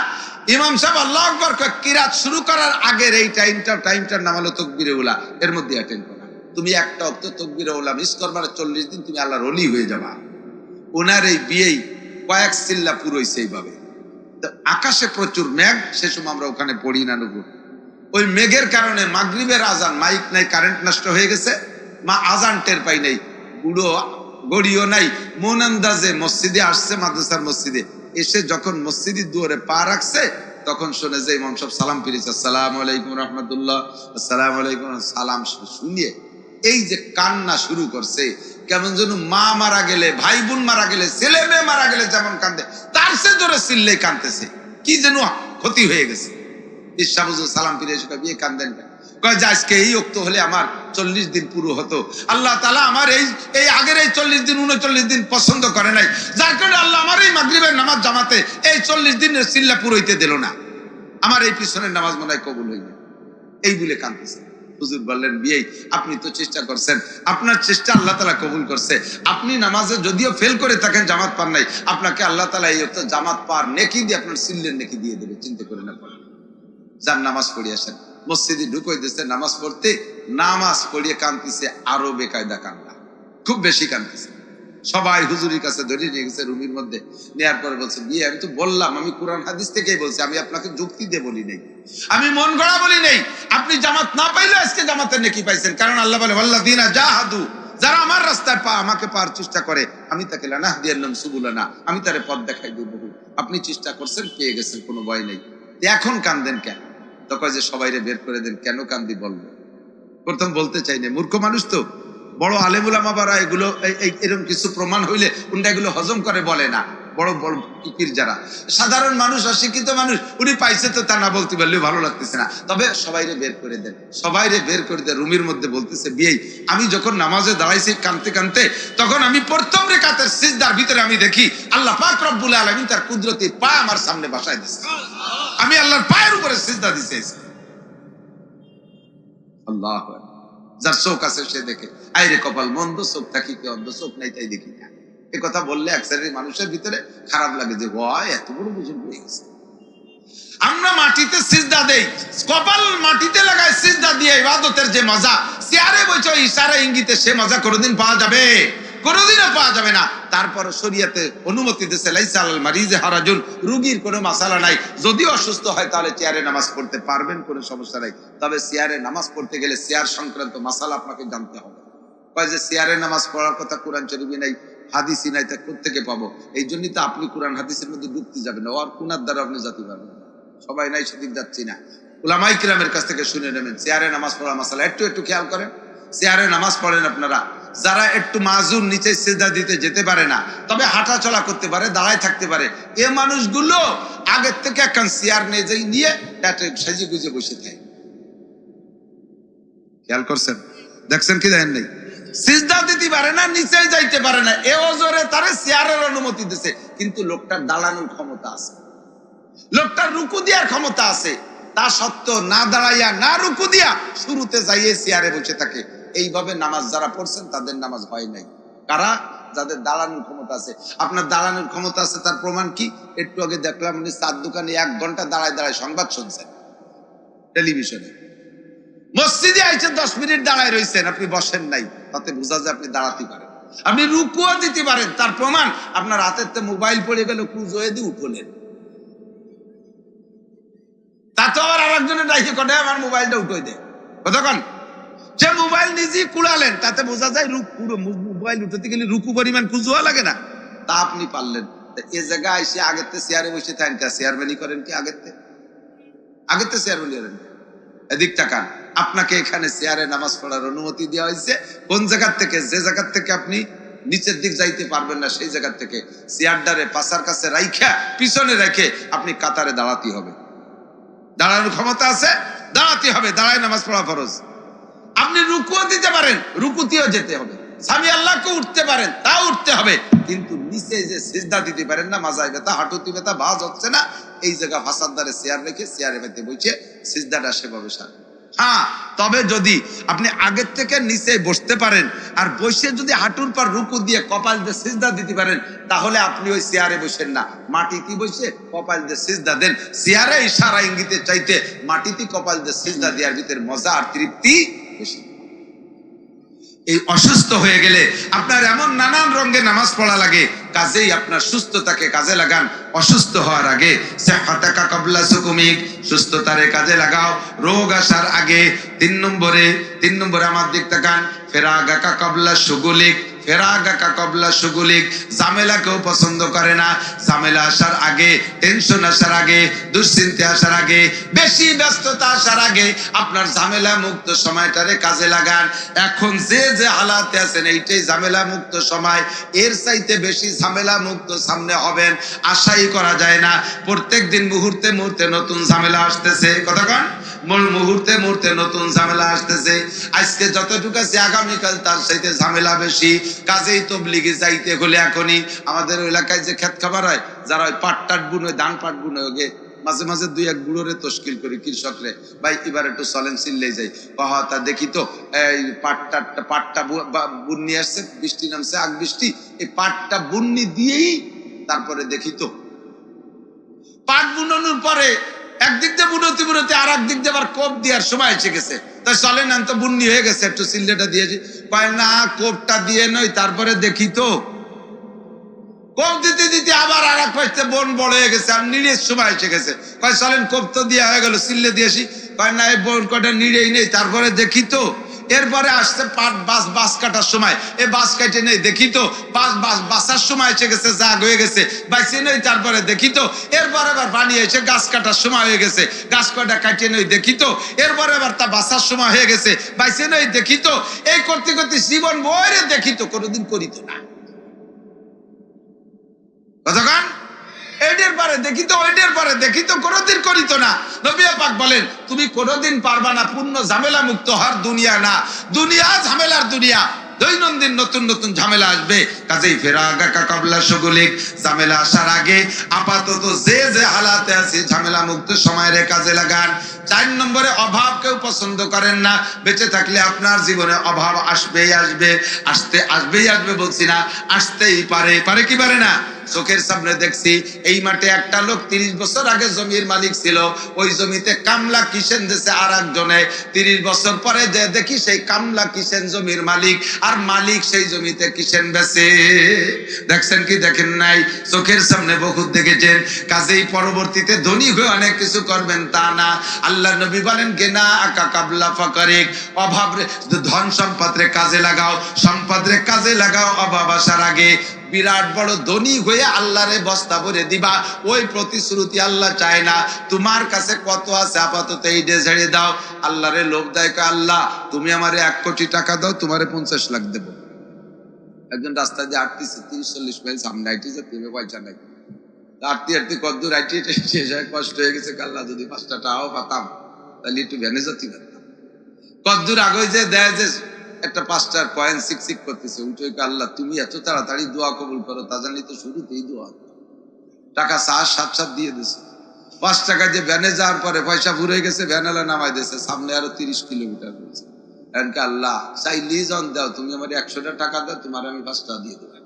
ইমাম সাহেব আল্লাহু আকবার করে কিরাত শুরু করার আগের এই টাইমটার নাম হলো তাকবীরে উলা, এর মধ্যে অ্যাটেন্ড করা। তুমি একটা ওয়াক্ত তাকবীরে উলা মিস করবার 40 দিন তুমি আল্লাহর ওলি হয়ে যাবা। ওনার এই বিয়েই কয়েক চিল্লা পুরোইছে এইভাবে। তো আকাশে প্রচুর মেঘ, সে সময় আমরা ওখানে পড়ি না নুপুর। ওই মেঘের কারণে মাগরিবের আজান, মাইক নাই, কারেন্ট নষ্ট হয়ে গেছে, মা আজান টের পাই নাই, বুড়ো গড়িও নাই, মন আন্দাজে মসজিদে আসছে, মাদ্রাসার মসজিদে এসে যখন মসজিদের দুয়ারে পা রাখছে, তখন শুনে যে ইমাম সাহেব সালাম ফিরেছে, আসসালামু আলাইকুম রাহমাতুল্লাহ, আসসালামু আলাইকুম। সালাম শুনিয়ে এই যে কান্না শুরু করছে, কেমন যেন মা মারা গেলে, ভাই বোন মারা গেলে, ছেলে মেয়ে মারা গেলে যেমন কান্দে, তার সে জোরে চিল্লে কান্দতেছে, কি যেন ক্ষতি হয়ে গেছে। সালাম ফিরে এসে বিয়ে কান্দেন, কয় যে আজকে এই ওক্ত হলে আমার 40 দিন পুরো হতো, আল্লাহ তাআলা আমার এই আগের এই 40 দিন 39 দিন পছন্দ করে নাই, যার কারণে আল্লাহ আমার এই মাগরিবের নামাজ জামাতে এই 40 দিনের চিল্লা পুরোইতে দিল না, আমার এই পিছনের নামাজ মনে হয় কবুল হইবে, এই বলে কাঁদতেছে। হুজুর বললেন, বিয়ে আপনি তো চেষ্টা করছেন, আপনার চেষ্টা আল্লাহ তাআলা কবুল করছে। আপনি নামাজে যদিও ফেল করে থাকেন, জামাত পান নাই, আপনাকে আল্লাহ তাআলা এই জামাত পার নেকি দিয়ে আপনার সিল্লের নেকি দিয়ে দেবে, চিন্তা করে না পড়েন। যার নামাজ পড়িয়ে আসেন, মসজিদে ঢুকাই দিচ্ছে নামাজ পড়তে, নামাজ পড়িয়ে কাঁদতেছে, আরো বেকায়দা কান্না, খুব বেশি কাঁদতেছে। সবাই হুজুরের কাছে ধরে নিয়ে গেছে রুমের মধ্যে, নেয়ার পরে বলছে, বিয়ে আমি তো বললাম, আমি কোরআন হাদিস থেকেই বলছি, আমি আপনাকে যুক্তি দিয়ে বলি নাই, আমি মন গড়া বলি নাই। আপনি জামাত না পাইলে আজকে জামাতের নেকি পাইছেন, কারণ আল্লাহ বলে ওয়াল্লাযীনা জাহাদু, যারা আমার রাস্তায় আমাকে পাওয়ার চেষ্টা করে, আমি তাকে লানাহদিয়ান্নাহুম সুবুলানা, আমি তারে পথ দেখাই দেব। আপনি চেষ্টা করছেন, পেয়ে গেছেন, কোনো ভয় নেই, এখন কান্দেন কেন? তখন যে সবাইরে বের করে দেন, কেন কান্দি বলবো? প্রথম বলতে চাই না, মূর্খ মানুষ তো, বড় আলেম উলামা বারা এগুলো এরকম কিছু প্রমাণ হইলে উনি এগুলো হজম করে বলে না। বড় বড় ফিকির যারা, সাধারণ মানুষ, অশিক্ষিত মানুষ, উনি পাইছে তো তা না বলতে পারলেও ভালো লাগতেছে না। তবে সবাইরে বের করে দেন, সবাইরে বের করে দেন। রুমের মধ্যে বলতেছে, বিয়ে আমি যখন নামাজে দাঁড়াইছি কাঁদতে কাঁদতে, তখন আমি প্রথম রেখাতের সিজদার ভিতরে আমি দেখি আল্লাহ পাক রব্বুল আলামিন তার কুদরতি পা আমার সামনে বসায় দিয়েছে, আমি আল্লাহর পায়ের উপরে সিজদা দিছি। আল্লাহ, যার চোখ আছে সে দেখে, আইরে কপাল মন্দ, চোখ থাকি কি অন্ধ, চোখ নাই তাই দেখি না। এ কথা বললে এক শ্রেণীর মানুষের ভিতরে খারাপ লাগে যে হয় এত বড় বুজুর্গ হয়ে গেছে। আমরা মাটিতে সিজদা দেই, কপাল মাটিতে লাগায় সিজদা দিয়ে ইবাদতের যে মজা, চেয়ারে বসে ইশারা ইঙ্গিতে সে মজা কোনোদিন পাওয়া যাবে? কোনোদিনও পাওয়া যাবে না। তারপর শরীয়তে অনুমতি দিয়েছে, লাইসা আলাল মারিজে হারাজুন, রোগীর কোনো মাসালা নাই, যদি অসুস্থ হয় তাহলে চেয়ারে নামাজ পড়তে পারবেন, কোনো সমস্যা নাই। তবে চেয়ারে নামাজ পড়তে গেলে চেয়ার সংক্রান্ত মাসালা আপনাকে জানতে হবে। কয় যে চেয়ারে নামাজ পড়ার কথা কোরআন শরীফে নাই, হাদিসই নাই, তা কোত্থেকে পাবো? এই জন্যই তো আপনি কোরআন হাদিসের মধ্যে ঢুকতে যাবেন না, ওর কোনার দ্বারা আপনি জাতি পারবেন না। সবাই নাই সেদিক যাচ্ছি না, উলামায়ে কিরামের কাছ থেকে শুনে নেবেন। চেয়ারে নামাজ পড়া মাসালা একটু খেয়াল করেন। চেয়ারে নামাজ পড়েন আপনারা যারা একটু মাজুর নিচে সিজদা দিতে যেতে পারে না, তবে হাঁটা চলা করতে পারে, দাঁড়ায় থাকতে পারে, এ মানুষগুলো আগের থেকে একখান চেয়ার নিয়ে প্যাটে সাজিয়ে গুজে বসে থাকে। খেয়াল করছেন? দেখছেন কি দেখেন নাই? সিজদা দিতে পারে না, নিচে যাইতে পারে না, এ ওজরে তারে চেয়ারের অনুমতি দিছে, কিন্তু লোকটার দাঁড়ানোর ক্ষমতা আছে, লোকটার রুকু দেওয়ার ক্ষমতা আছে, তা সত্ত্বেও না দাঁড়াইয়া না রুকু দিয়া শুরুতে যাইয়ে চেয়ারে বসে থাকে। এইভাবে নামাজ যারা পড়ছেন তাদের নামাজ হয় নাই। কারা? যাদের দাঁড়ানোর ক্ষমতা আছে। আপনার দাঁড়ানোর ক্ষমতা আছে তার প্রমাণ কি? একটু আগে দেখলাম উনি চার দোকানে 1 ঘন্টা দাঁড়ায় দাঁড়ায় সংবাদ শুনছেন টেলিভিশনে। মসজিদে আইসে 10 মিনিট দাঁড়ায় রয়েছেন, আপনি বসেন নাই, তাতে বোঝা যায় আপনি দাঁড়াতে পারেন, আপনি রুকুও দিতে পারেন। তার প্রমাণ আপনার হাতের মোবাইল পড়ে গেল, কুজোয়ে দিয়ে উঠলেন, তাতে আবার আরেকজনের ডাইকে কটে আমার মোবাইলটা উঠে দেয় কতক্ষণ, যে মোবাইল নিজেই কুড়ালেন, তাতে বোঝা যায় পুরো মোবাইল উঠাতে গেলে রুকু পরিমাণ কুজোয়া লাগে না, তা আপনি পারলেন। এ জায়গায় এসে আগের চেয়ারে বসে থাকেন, চেয়ারম্যানই করেন কি? আগের চেয়ারম্যানই করেন। এদিক তাকান, আপনাকে এখানে চেয়ারে নামাজ পড়ার অনুমতি দেওয়া হয়েছে কোন জায়গা থেকে? যে জায়গা থেকে আপনি নিচের দিক যাইতে পারবেন না, সেই জায়গা থেকে চেয়ারটারে পাশার কাছে রাইখা পিছনে রেখে আপনি কাতারে দাঁড়াতে হবে। দাঁড়ানোর ক্ষমতা আছে, দাঁড়াতে হবে, দাঁড়ায় নামাজ পড়া ফরজ। আপনি রুকুও দিতে পারেন, রুকুতেও যেতে হবে। সামি আল্লাহকে উঠতে পারেন, তাও উঠতে হবে, কিন্তু নিচে যে সিজদা দিতে পারেন না, মাজায় ব্যথা, হাঁটুতে ব্যথা, ভাঁজ হচ্ছে না, এই জায়গা ফাঁসার দ্বারে চেয়ার রেখে চেয়ারে বেঁধে বসে সিজদাটা সেভাবে সার। হ্যাঁ, তবে যদি আপনি আগের থেকে নিচে বসতে পারেন আর বসে যদি হাঁটুর পর রুকু দিয়ে কপাল দিয়ে সিজদা দিতে পারেন, তাহলে আপনি ওই চেয়ারে বসেন না, মাটিতে বসে কপাল দিয়ে সিজদা দেন। চেয়ারে ইশারা ইঙ্গিতে চাইতে মাটিতে কপাল দিয়ে সিজদা দেওয়ার ভিতরে মজা আর তৃপ্তি বেশি। এই অসুস্থ হয়ে গেলে আপনার এমন নানান রঙে নামাজ পড়া লাগে, কাজেই আপনার সুস্থতাকে কাজে লাগান। অসুস্থ হওয়ার আগে সিহহাতাকা ক্বাবলা সুকুমিক, সুস্থতারে কাজে লাগাও রোগ আসার আগে। 3 নম্বরে আমার দিক তাকান, ফেরাগাকা ক্বাবলা শুগুলিক, ফেরাগাকা ক্বাবলা শুগুলিক। ঝামেলা কেউ পছন্দ করে না, ঝামেলা আসার আগে, টেনশন আসার আগে, দুশ্চিন্তা আসার আগে, বেশি ব্যস্ততা আসার আগে আপনার ঝামেলা মুক্ত সময়টারে কাজে লাগান। এখন যে হালাতে আছেন এইটাই ঝামেলা মুক্ত সময়, এর চাইতে বেশি ঝামেলা মুক্ত সামনে হবেন আশাই করা যায় না। প্রত্যেক দিন মুহূর্তে মুহূর্তে নতুন ঝামেলা আসতেছে, কতক্ষণ মুহূর্তে মুহূর্তে নতুন ঝামেলা আসতেছে। আজকে যতটুকু আছে আগামীকাল তার চাইতে ঝামেলা বেশি। কাজেই তবলিগে যাইতে হলে এখনই আমাদের এলাকায় যে ক্ষেত খাবার হয়, যারা ওই পাট টাট বুনে, ধান পাট বুনে, ওকে মাঝে মাঝে 2-1 বুড়োরে তশকিল করি কৃষকরে, ভাই এবার একটু চলেন চিল্লে যাই, তা দেখি তো এই পাটটা বুন নিয়ে আসছে, বৃষ্টি নামছে, আগ বৃষ্টি, এই পাটটা বুন্নি দিয়েই তারপরে দেখি তো পাট বুনানোর পরে একদিক দিয়ে বুনতি বুনতি আর একদিক দিয়ে আবার কোপ দেওয়ার সময় এসে গেছে, তাই চলেন না তো বুন্নি হয়ে গেছে, একটু চিল্লেটা দিয়েছি, কয় না কোপটা দিয়ে নয়, তারপরে দেখি তো কোপ দিতে দিতে আবার আর এক পাশে বন বড় হয়ে গেছে, আর নিড়ের সময় এসে গেছে, কয় চলেন কোপ তো দেওয়া হয়ে গেল, চিল্লে দিয়েছি, কয় না এই বন কটা নিড়েই নেই, তারপরে দেখি তো। এরপরে আসছে পাট বাস কাটার সময়, এ বাস কাটে নেই, দেখি তো বাসার সময় এসে গেছে, জাগ হয়ে গেছে, বাইসে নেই, তারপরে দেখি তো। এরপরে আবার পানি এসে গাছ কাটার সময় হয়ে গেছে, গাছ কটা কাটে নেই, দেখি তো। এরপরে আবার তা বাসার সময় হয়ে গেছে, বাইসে নেই, দেখি তো। এই করতে করতে জীবন বইরে দেখি তো, কোনোদিন করিত না, কতক্ষণ এইটার পরে দেখি তো, ওইটার পরে দেখি তো, কোনোদিন করিত না। নবী পাক বলেন তুমি কোনোদিন পারবা না পূর্ণ ঝামেলা মুক্ত হওয়ার দুনিয়া না, দুনিয়া ঝামেলার দুনিয়া, দৈনন্দিন নতুন নতুন ঝামেলা আসবে। কাজেই ফেরাগাকা ক্বাবলা শুগুলিক, ঝামেলা আসার আগে আপাতত যে হালাতে আছে ঝামেলা মুক্ত সময়ের কাজে লাগান। 4 নম্বরে অভাব কেউ পছন্দ করেন না, বেঁচে থাকলে আপনার জীবনে অভাব আসবেই আসবে বলছি না, আসতেই পারে কি পারে না। চোখের সামনে দেখছি এই মাঠে একটা লোক 30 বছর আগে জমির মালিক ছিল, ওই জমিতে কামলা কিষেন দিয়েছে আর একজনে, 30 বছর পরে যে দেখি সেই কামলা কিষেন জমির মালিক, আর মালিক সেই জমিতে কিষেন বেচে। দেখছেন কি দেখেন নাই? চোখের সামনে বহুত দেখেছেন। কাজেই পরবর্তীতে ধনী হয়ে অনেক কিছু করবেন তা না। আল্লাহ নবী বলেন গেনা আকা কাবলা ফাকারিক, অভাব ধন সম্পদ রে কাজে লাগাও, সম্পদ রে কাজে লাগাও অভাব আসার আগে। বিরাট বড় ধনী হয়ে আল্লাহরে বস্তা ভরে দিবা, ওই প্রতিশ্রুতি আল্লাহ চায় না। তোমার কাছে কত আছে আপাতত এইটা ছেড়ে দাও। আল্লাহরে লোভ দেয়, আল্লাহ তুমি আমারে 1 কোটি টাকা দাও, তোমারে 50 লাখ দেবো। একজন রাস্তা দিয়ে আটতিছে, 30-40 মাইল সামনে আইটিছে, তুমি পয়সা নাই। আটতি আটতি কদ্দূর আইটি শেষ হয়, কষ্ট হয়ে গেছে, আল্লাহ যদি 5টা টাকাও পাতাম তাহলে একটু ভ্যানে যেতে পারতাম। কদ্দূর আগে যে দেয় যে একটা 5টার কয়েন সিক করতেছে, উঠে আল্লাহ তুমি এত তাড়াতাড়ি দোয়া কবুল করো, তা জানি তো শুরুতেই দোয়া। টাকা সাত দিয়ে দিছে। 5 টাকা যে ভ্যানে যাওয়ার পরে পয়সা ফুরে গেছে, ভ্যানেলা নামাই দিয়েছে, সামনে আরো 30 কিলোমিটার রয়েছে। আল্লাহ চাইলেই জন দাও, তুমি আমার 100টা টাকা দাও, তোমার আমি 5টা দিয়ে দেবো।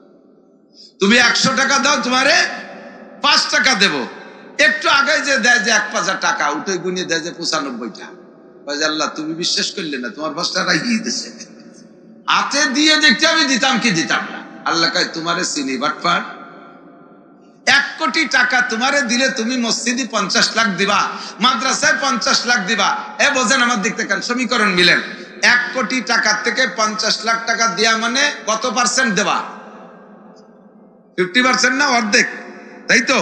তুমি 100 টাকা দাও, তোমারে 5 টাকা দেবো। একটু আগে যে দেয় যে 1,000 টাকা, উঠে গুনিয়ে দেয় যে 95টা। আল্লাহ তুমি বিশ্বাস করলে না, তোমার 5 টাকা দিছে। হাতে দিয়ে দেখতে আমি দিতাম কি দিতাম না। আল্লাহ কয় তোমারে চিনি বাটপার, 1 কোটি টাকা তোমারে দিলে তুমি মসজিদে 50 লাখ দিবা, মাদ্রাসায় 50 লাখ দিবা। বোঝেন আমার দিক থেকে সমীকরণ মিলেন। 1 কোটি টাকা থেকে 50 লাখ টাকা দেয়া মানে কত পার্সেন্ট দেবা? 50% না অর্ধেক, তাই তো?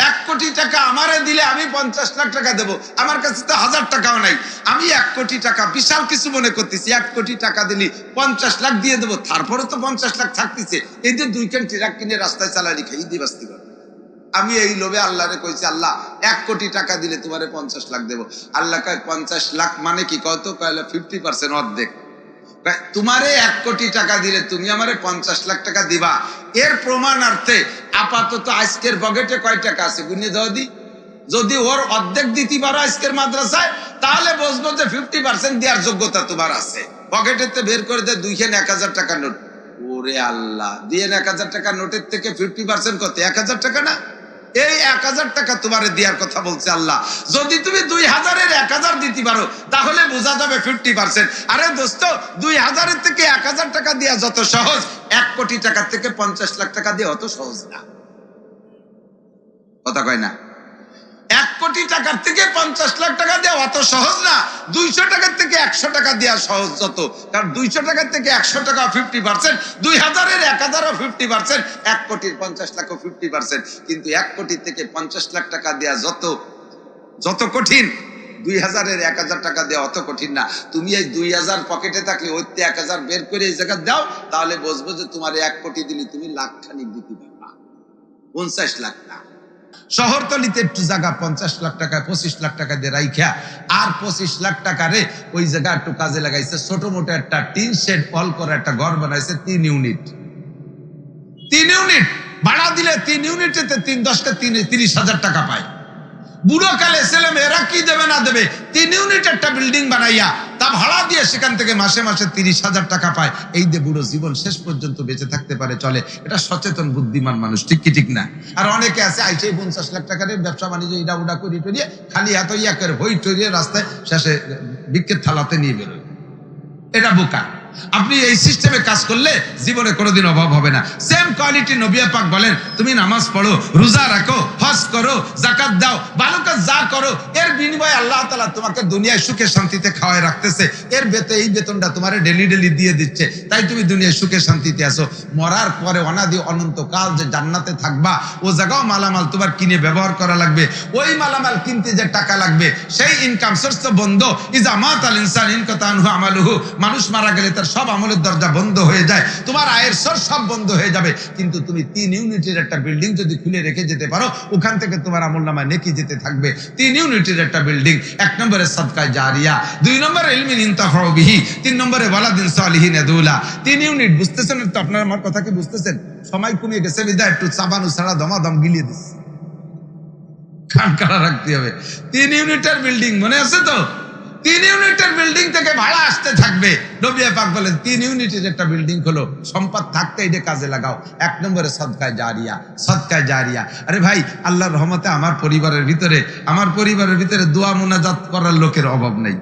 1 কোটি টাকা আমারে দিলে আমি 50 লাখ টাকা দেবো। আমার কাছে তো 1000 টাকাও নাই, আমি 1 কোটি টাকা বিশাল কিছু মনে করতেছি। 1 কোটি টাকা দিলি 50 লাখ দিয়ে দেবো, তারপরে তো 50 লাখ থাকতেছে। এই যে 2 কেন ট্রাক কিনে রাস্তায় চালালি খাই দিয়ে বাঁচতে পারবে। আমি এই লোভে আল্লাহরে কইছি, আল্লাহ 1 কোটি টাকা দিলে তোমারে 50 লাখ দেবো। আল্লাহ কয় 50 লাখ মানে কি? কত? কয়লা 50%, অর্ধেক। তোমারে 1 কোটি টাকা দিলে তুমি আমারে 50 লাখ টাকা দিবা। এর প্রমাণার্থে আপাতত আজকের পকেটে কয় টাকা আছে গুনে দাও দি। যদি ওর অর্ধেক দিতে পারো আজকের মাদ্রাসায়, তাহলে বুঝবো যে 50% দেওয়ার যোগ্যতা তোমার আছে। পকেটেতে বের করে দে 2,000 টাকা নোট। ওরে আল্লাহ, দিয়ে 1000 টাকা নোটের থেকে 50% কত? 1000 টাকা না? এই 1000 টাকা তোমার দেওয়ার কথা বলছে আল্লাহ। যদি তুমি 2000-এর 1000 দিতে পারো, তাহলে বোঝা যাবে 50%। আরে দোস্ত, 2000-এর থেকে 1000 টাকা দেওয়া যত সহজ, 1 কোটি টাকা থেকে 50 লাখ টাকা দেওয়া অত সহজ না। কথা কয় না? 1 কোটি টাকার থেকে 50 লাখ টাকা দেওয়া অত সহজ না। 200 টাকার থেকে 100 টাকা দেওয়া সহজ যত। কারণ 200 টাকার থেকে 100 টাকা 50%, 2000-এর 1000-ও 50%, 1 কোটির 50 লাখও 50%। কিন্তু 1 কোটি থেকে 50 লাখ টাকা দেওয়া যত কঠিন, 2000-এর 1000 টাকা দেওয়া অত কঠিন না। তুমি এই 2000 পকেটে থাকলে ওইতে 1000 বের করে এই জায়গা দাও, তাহলে বুঝবো যে তোমার 1 কোটি দিলে তুমি লাখখানিক দিতে পারবা, 50 লাখ না। শহরতলিতে একটু জায়গা 50 লাখ টাকা 25 লাখ টাকা দিয়ে রাইখা, আর 25 লাখ টাকা রে ওই জায়গা একটু কাজে লাগাইছে। ছোট মোটো একটা টিন শেড অল করে একটা ঘর বানাইছে, 3 ইউনিট। 3 ইউনিট ভাড়া দিলে 3 ইউনিটেতে 3-10-কে 30,000 টাকা পায়। বুড়ো কালে ছেলে মেয়েরা কি দেবে না দেবে, 3 ইউনিট একটা বিল্ডিং বানাইয়া তা ভাড়া দিয়ে সেখান থেকে মাসে মাসে 30,000 টাকা পায়। এই যে বুড়ো জীবন শেষ পর্যন্ত বেঁচে থাকতে পারে, চলে। এটা সচেতন বুদ্ধিমান মানুষ, ঠিক কি ঠিক না? আর অনেকে আছে আইসে 50 লাখ টাকার ব্যবসা বাণিজ্য ইডা উডা করে টরিয়ে খালি এত ইয়াকের হই টরিয়ে রাস্তায় শেষে বিক্রের থালাতে নিয়ে বেরোয়। এটা বোকা। আপনি এই সিস্টেমে কাজ করলে জীবনে কোনোদিন অভাব হবে না। সেম কোয়ালিটি নবী পাক বলেন, তুমি নামাজ পড়ো, রোজা রাখো, হজ করো, যাকাত দাও, ভালো কাজ যা করো, এর বিনিময়ে আল্লাহ তাআলা তোমাকে দুনিয়ায় সুখে শান্তিতে খাওয়ায় রাখতেছে। এর এই বেতনটা তোমারে ডেলি দিয়ে দিচ্ছে, তাই তুমি দুনিয়ায় সুখে শান্তিতে আছো। মরার পরে অনাদি অনন্ত কাল যে জান্নাতে থাকবা, ও জায়গাও মালামাল তোমার কিনে ব্যবহার করা লাগবে। ওই মালামাল কিনতে যে টাকা লাগবে, সেই ইনকাম সোর্স তো বন্ধ। ইজা মাতাল ইনসান ইনকাতা আনহু আমালুহু, মানুষ মারা গেলে তার সব আমলের দরজা বন্ধ হয়ে যায়, তোমার আয়ের সোর্স সব বন্ধ হয়ে যাবে। কিন্তু তুমি 3 ইউনিটের একটা বিল্ডিং যদি খুলে রেখে যেতে পারো, ওখান থেকে তোমার আমলনামায় নেকি যেতে থাকবে। 3 ইউনিটের একটা বিল্ডিং, 1 নম্বরে সাদকায়ে জারিয়া, 2 নম্বরে ইলমিন ইনতাফাউ বিহি, 3 নম্বরে ওয়ালাদিন সালিহিন ইয়াদুলা। 3 ইউনিট বুঝতেছেন তো? আপনারা আমার কথা কি বুঝতেছেন? সময় কমিয়ে গেছে বিদায় একটু চাবানু ছাড়া দমাদম গিলিয়ে দিচ্ছে, কান কাটা রাখতে হবে। 3 ইউনিটের বিল্ডিং মনে আছে তো? 3 ইউনিটের বিল্ডিং থেকে ভাড়া আসতে থাকবে। নবী পাক বলেন 3 ইউনিটের একটা বিল্ডিং হলো, সম্পদ থাকতে এটা কাজে লাগাও। 1 নম্বরে সাদকায়ে জারিয়া, সাদকায়ে জারিয়া। আরে ভাই, আল্লাহর রহমতে আমার পরিবারের ভিতরে দোয়া মুনাজাত করার লোকের অভাব নেই।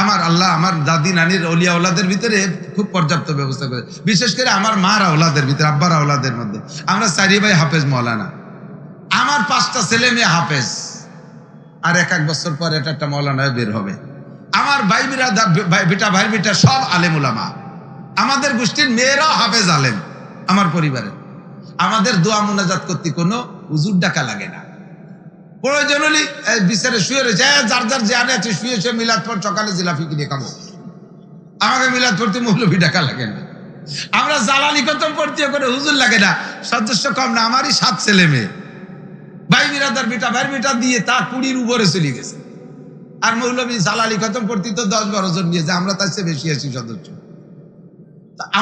আমার আল্লাহ আমার দাদি নানির ওলিয়া ওলাদের ভিতরে খুব পর্যাপ্ত ব্যবস্থা করে। বিশেষ করে আমার মার ওলাদের ভিতরে, আব্বার ওলাদের মধ্যে আমরা 4 ভাই হাফেজ মৌলানা। আমার 5টা ছেলে মেয়ে হাফেজ, আর 1 বছর পর এটা একটা মৌলানা বের হবে। আমার ভাই বিটা সব আলেম উলামা। আমাদের গোষ্ঠীর মেয়েরাও হাফেজ আলেম। আমার পরিবারের। আমাদের দোয়া মোনাজাত করতে কোনো হুজুর ডাকা লাগে না। প্রয়োজন হলে বিচারে শুয়ে রয়েছে, যার যার যে আনে আছে শুয়ে শুয়ে মিলাদ পর সকালে জিলাপি কিনে খাবো। আমাকে মিলাদ পড়তে মৌলভী ডাকা লাগে না। আমরা জালালি খতম পড়তে করে হুজুর লাগে না। সদস্য কম না, আমারই 7 ছেলে মেয়ে, ভাই বিরাদার বেটা ভাইয়ের বেটা দিয়ে তা 20-র উপরে চলে গেছে। আর মৌলভী জালালি খতম পড়তে তো 10-12 জন নিয়েছে, আমরা তার চেয়ে বেশি আছি সদস্য।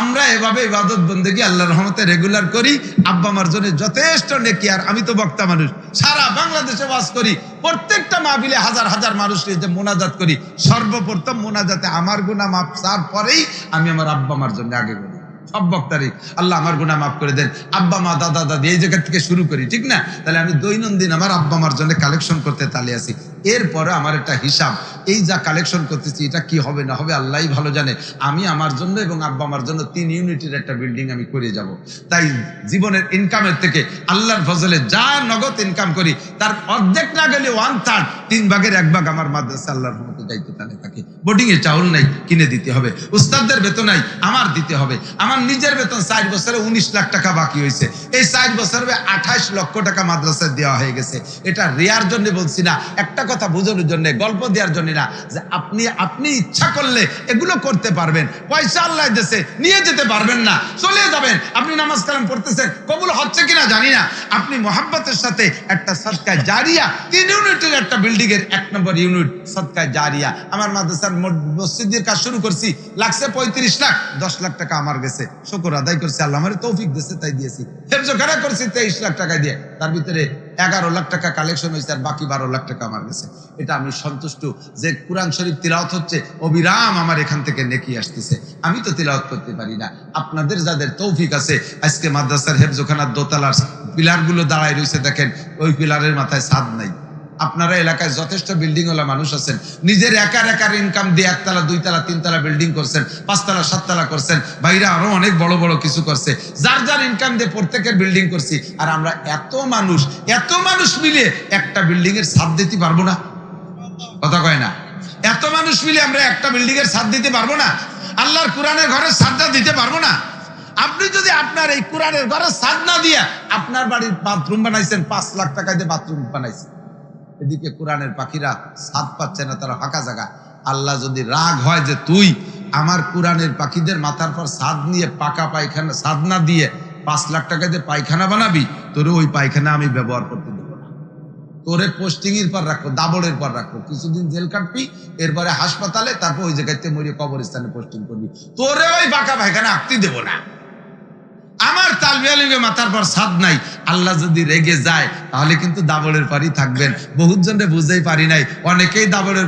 আমরা এভাবে ইবাদত বন্দেগী আল্লাহর রহমতে রেগুলার করি। আব্বা মার জন্য যথেষ্ট নেকি। আর আমি তো বক্তা মানুষ, সারা বাংলাদেশে ওয়াজ করি, প্রত্যেকটা মাহফিলে হাজার হাজার মানুষ যে মোনাজাত করি। সর্বপ্রথম মোনাজাতে আমার গুনাহ মাফ চাওয়ার পরেই আমি আমার আব্বা মার জন্য আগে করি। সব বক্তারই আল্লাহ আমার গুনাহ মাফ করে দেন, আব্বা মা দাদা দাদি এই জায়গা থেকে শুরু করি, ঠিক না? তাহলে আমি দৈনন্দিন আমার আব্বা মার জন্য কালেকশন করতে তালে আছি। এরপরে আমার একটা হিসাব, এই যা কালেকশন করতেছি এটা কি হবে না হবে আল্লাহই ভালো জানে। আমি আমার জন্য এবং আব্বা আমার জন্য 3 ইউনিটের একটা বিল্ডিং আমি করে যাব। তাই জীবনের ইনকামের থেকে আল্লাহর ফজলে যা নগদ ইনকাম করি তার অর্ধেক না গেলে 1/3, 3 ভাগের 1 ভাগ আমার মাদ্রাসা আল্লাহর রহমতে দায়িত্ব তালে থাকে। বোর্ডিং এ চাউল নাই, কিনে দিতে হবে। উস্তাদদের বেতন নাই, আমার দিতে হবে। আমার নিজের বেতন 4 বছরে 19 লাখ টাকা বাকি হয়েছে। এই 4 বছরে 28 লক্ষ টাকা মাদ্রাসায় দেওয়া হয়ে গেছে। এটা রিয়ার জন্য বলছি না, একটা কথা বোঝানোর জন্য, গল্প দেওয়ার জন্য না, যে আপনি ইচ্ছা করলে এগুলো করতে পারবেন। পয়সা আল্লাহ দেশে নিয়ে যেতে পারবেন না, চলে যাবেন। আপনি নামাজ কালাম পড়তেছেন, কবুল হচ্ছে কিনা জানি না। আপনি মোহাব্বতের সাথে একটা সদকায়ে জারিয়া, 3 ইউনিটের একটা বিল্ডিং এর 1 নম্বর ইউনিট সদকায়ে জারিয়া। আমার মাদ্রাসার মসজিদের কাজ শুরু করছি, লাগছে 35 লাখ, 10 লাখ টাকা আমার গেছে। শুকর আদায় করছি, আল্লাহ আমার তৌফিক দিয়েছে তাই দিয়েছি। হেফজখানা করছি 23 লাখ টাকা দিয়ে, তার ভিতরে 11 লাখ টাকা কালেকশন হয়েছে, আর বাকি 12 লাখ টাকা আমার গেছে। এটা আমি সন্তুষ্ট যে কোরআন শরীফ তিলাওয়াত হচ্ছে, অবিরাম আমার এখান থেকে নেকি আসতেছে। আমি তো তিলাওয়াত করতে পারি না, আপনাদের যাদের তৌফিক আছে, আজকে মাদ্রাসার হেফজখানার দোতলার পিলার গুলো দাঁড়ায় রয়েছে, দেখেন ওই পিলারের মাথায় ছাদ নাই। আপনারা এলাকায় যথেষ্ট বিল্ডিং ওয়ালা মানুষ আছেন, নিজের একার ইনকাম দিয়ে 1 তলা 2 তলা 3 তলা বিল্ডিং করছেন, 5 তলা 7 তলা করছেন, বাইরে আরো অনেক বড় বড় কিছু করছে। যার যার ইনকাম দিয়ে প্রত্যেকের বিল্ডিং করছি। আর আমরা এত মানুষ মিলে একটা বিল্ডিং এর ছাদ দিতে পারবো না? কথা কয় না? এত মানুষ মিলে আমরা একটা বিল্ডিং এর ছাদ দিতে পারবো না? আল্লাহর কোরআনের ঘরের ছাদটা দিতে পারবো না? আপনি যদি আপনার এই কোরআনের ঘরের ছাদ না দিয়ে আপনার বাড়ির বাথরুম বানাইছেন, 5 লাখ টাকা দিয়ে বাথরুম বানাইছেন, এদিকে কোরআনের পাখিরা ছাদ পাচ্ছে না, তারা ফাঁকা জায়গা। আল্লাহ যদি রাগ হয় যে তুই আমার কোরআনের পাখিদের মাথার পর ছাদ নিয়ে পাকা পায়খানা, ছাদ না দিয়ে 5 লাখ টাকা দিয়ে পায়খানা বানাবি, তোরে ওই পায়খানা আমি ব্যবহার করতে দেবো না। তোরে পোস্টিং এর পর রাখবো, দাবড়ের পর রাখবো, কিছুদিন জেল কাটবি, এরপরে হাসপাতালে, তারপর ওই জায়গাতে মরিয়ে কবরস্থানে পোস্টিং করবি। তোরে ওই পাকা পায়খানা আঁকতে দেবো না। আমার তালবে আলিমে মাথার পর ছাদ নাই। আল্লাহ যদি রেগে যায় তাহলে কিন্তু দাবড়ের পরই থাকবেন। বহুত জনে বুঝতেই পারি নাই, অনেকেই দাবড়ের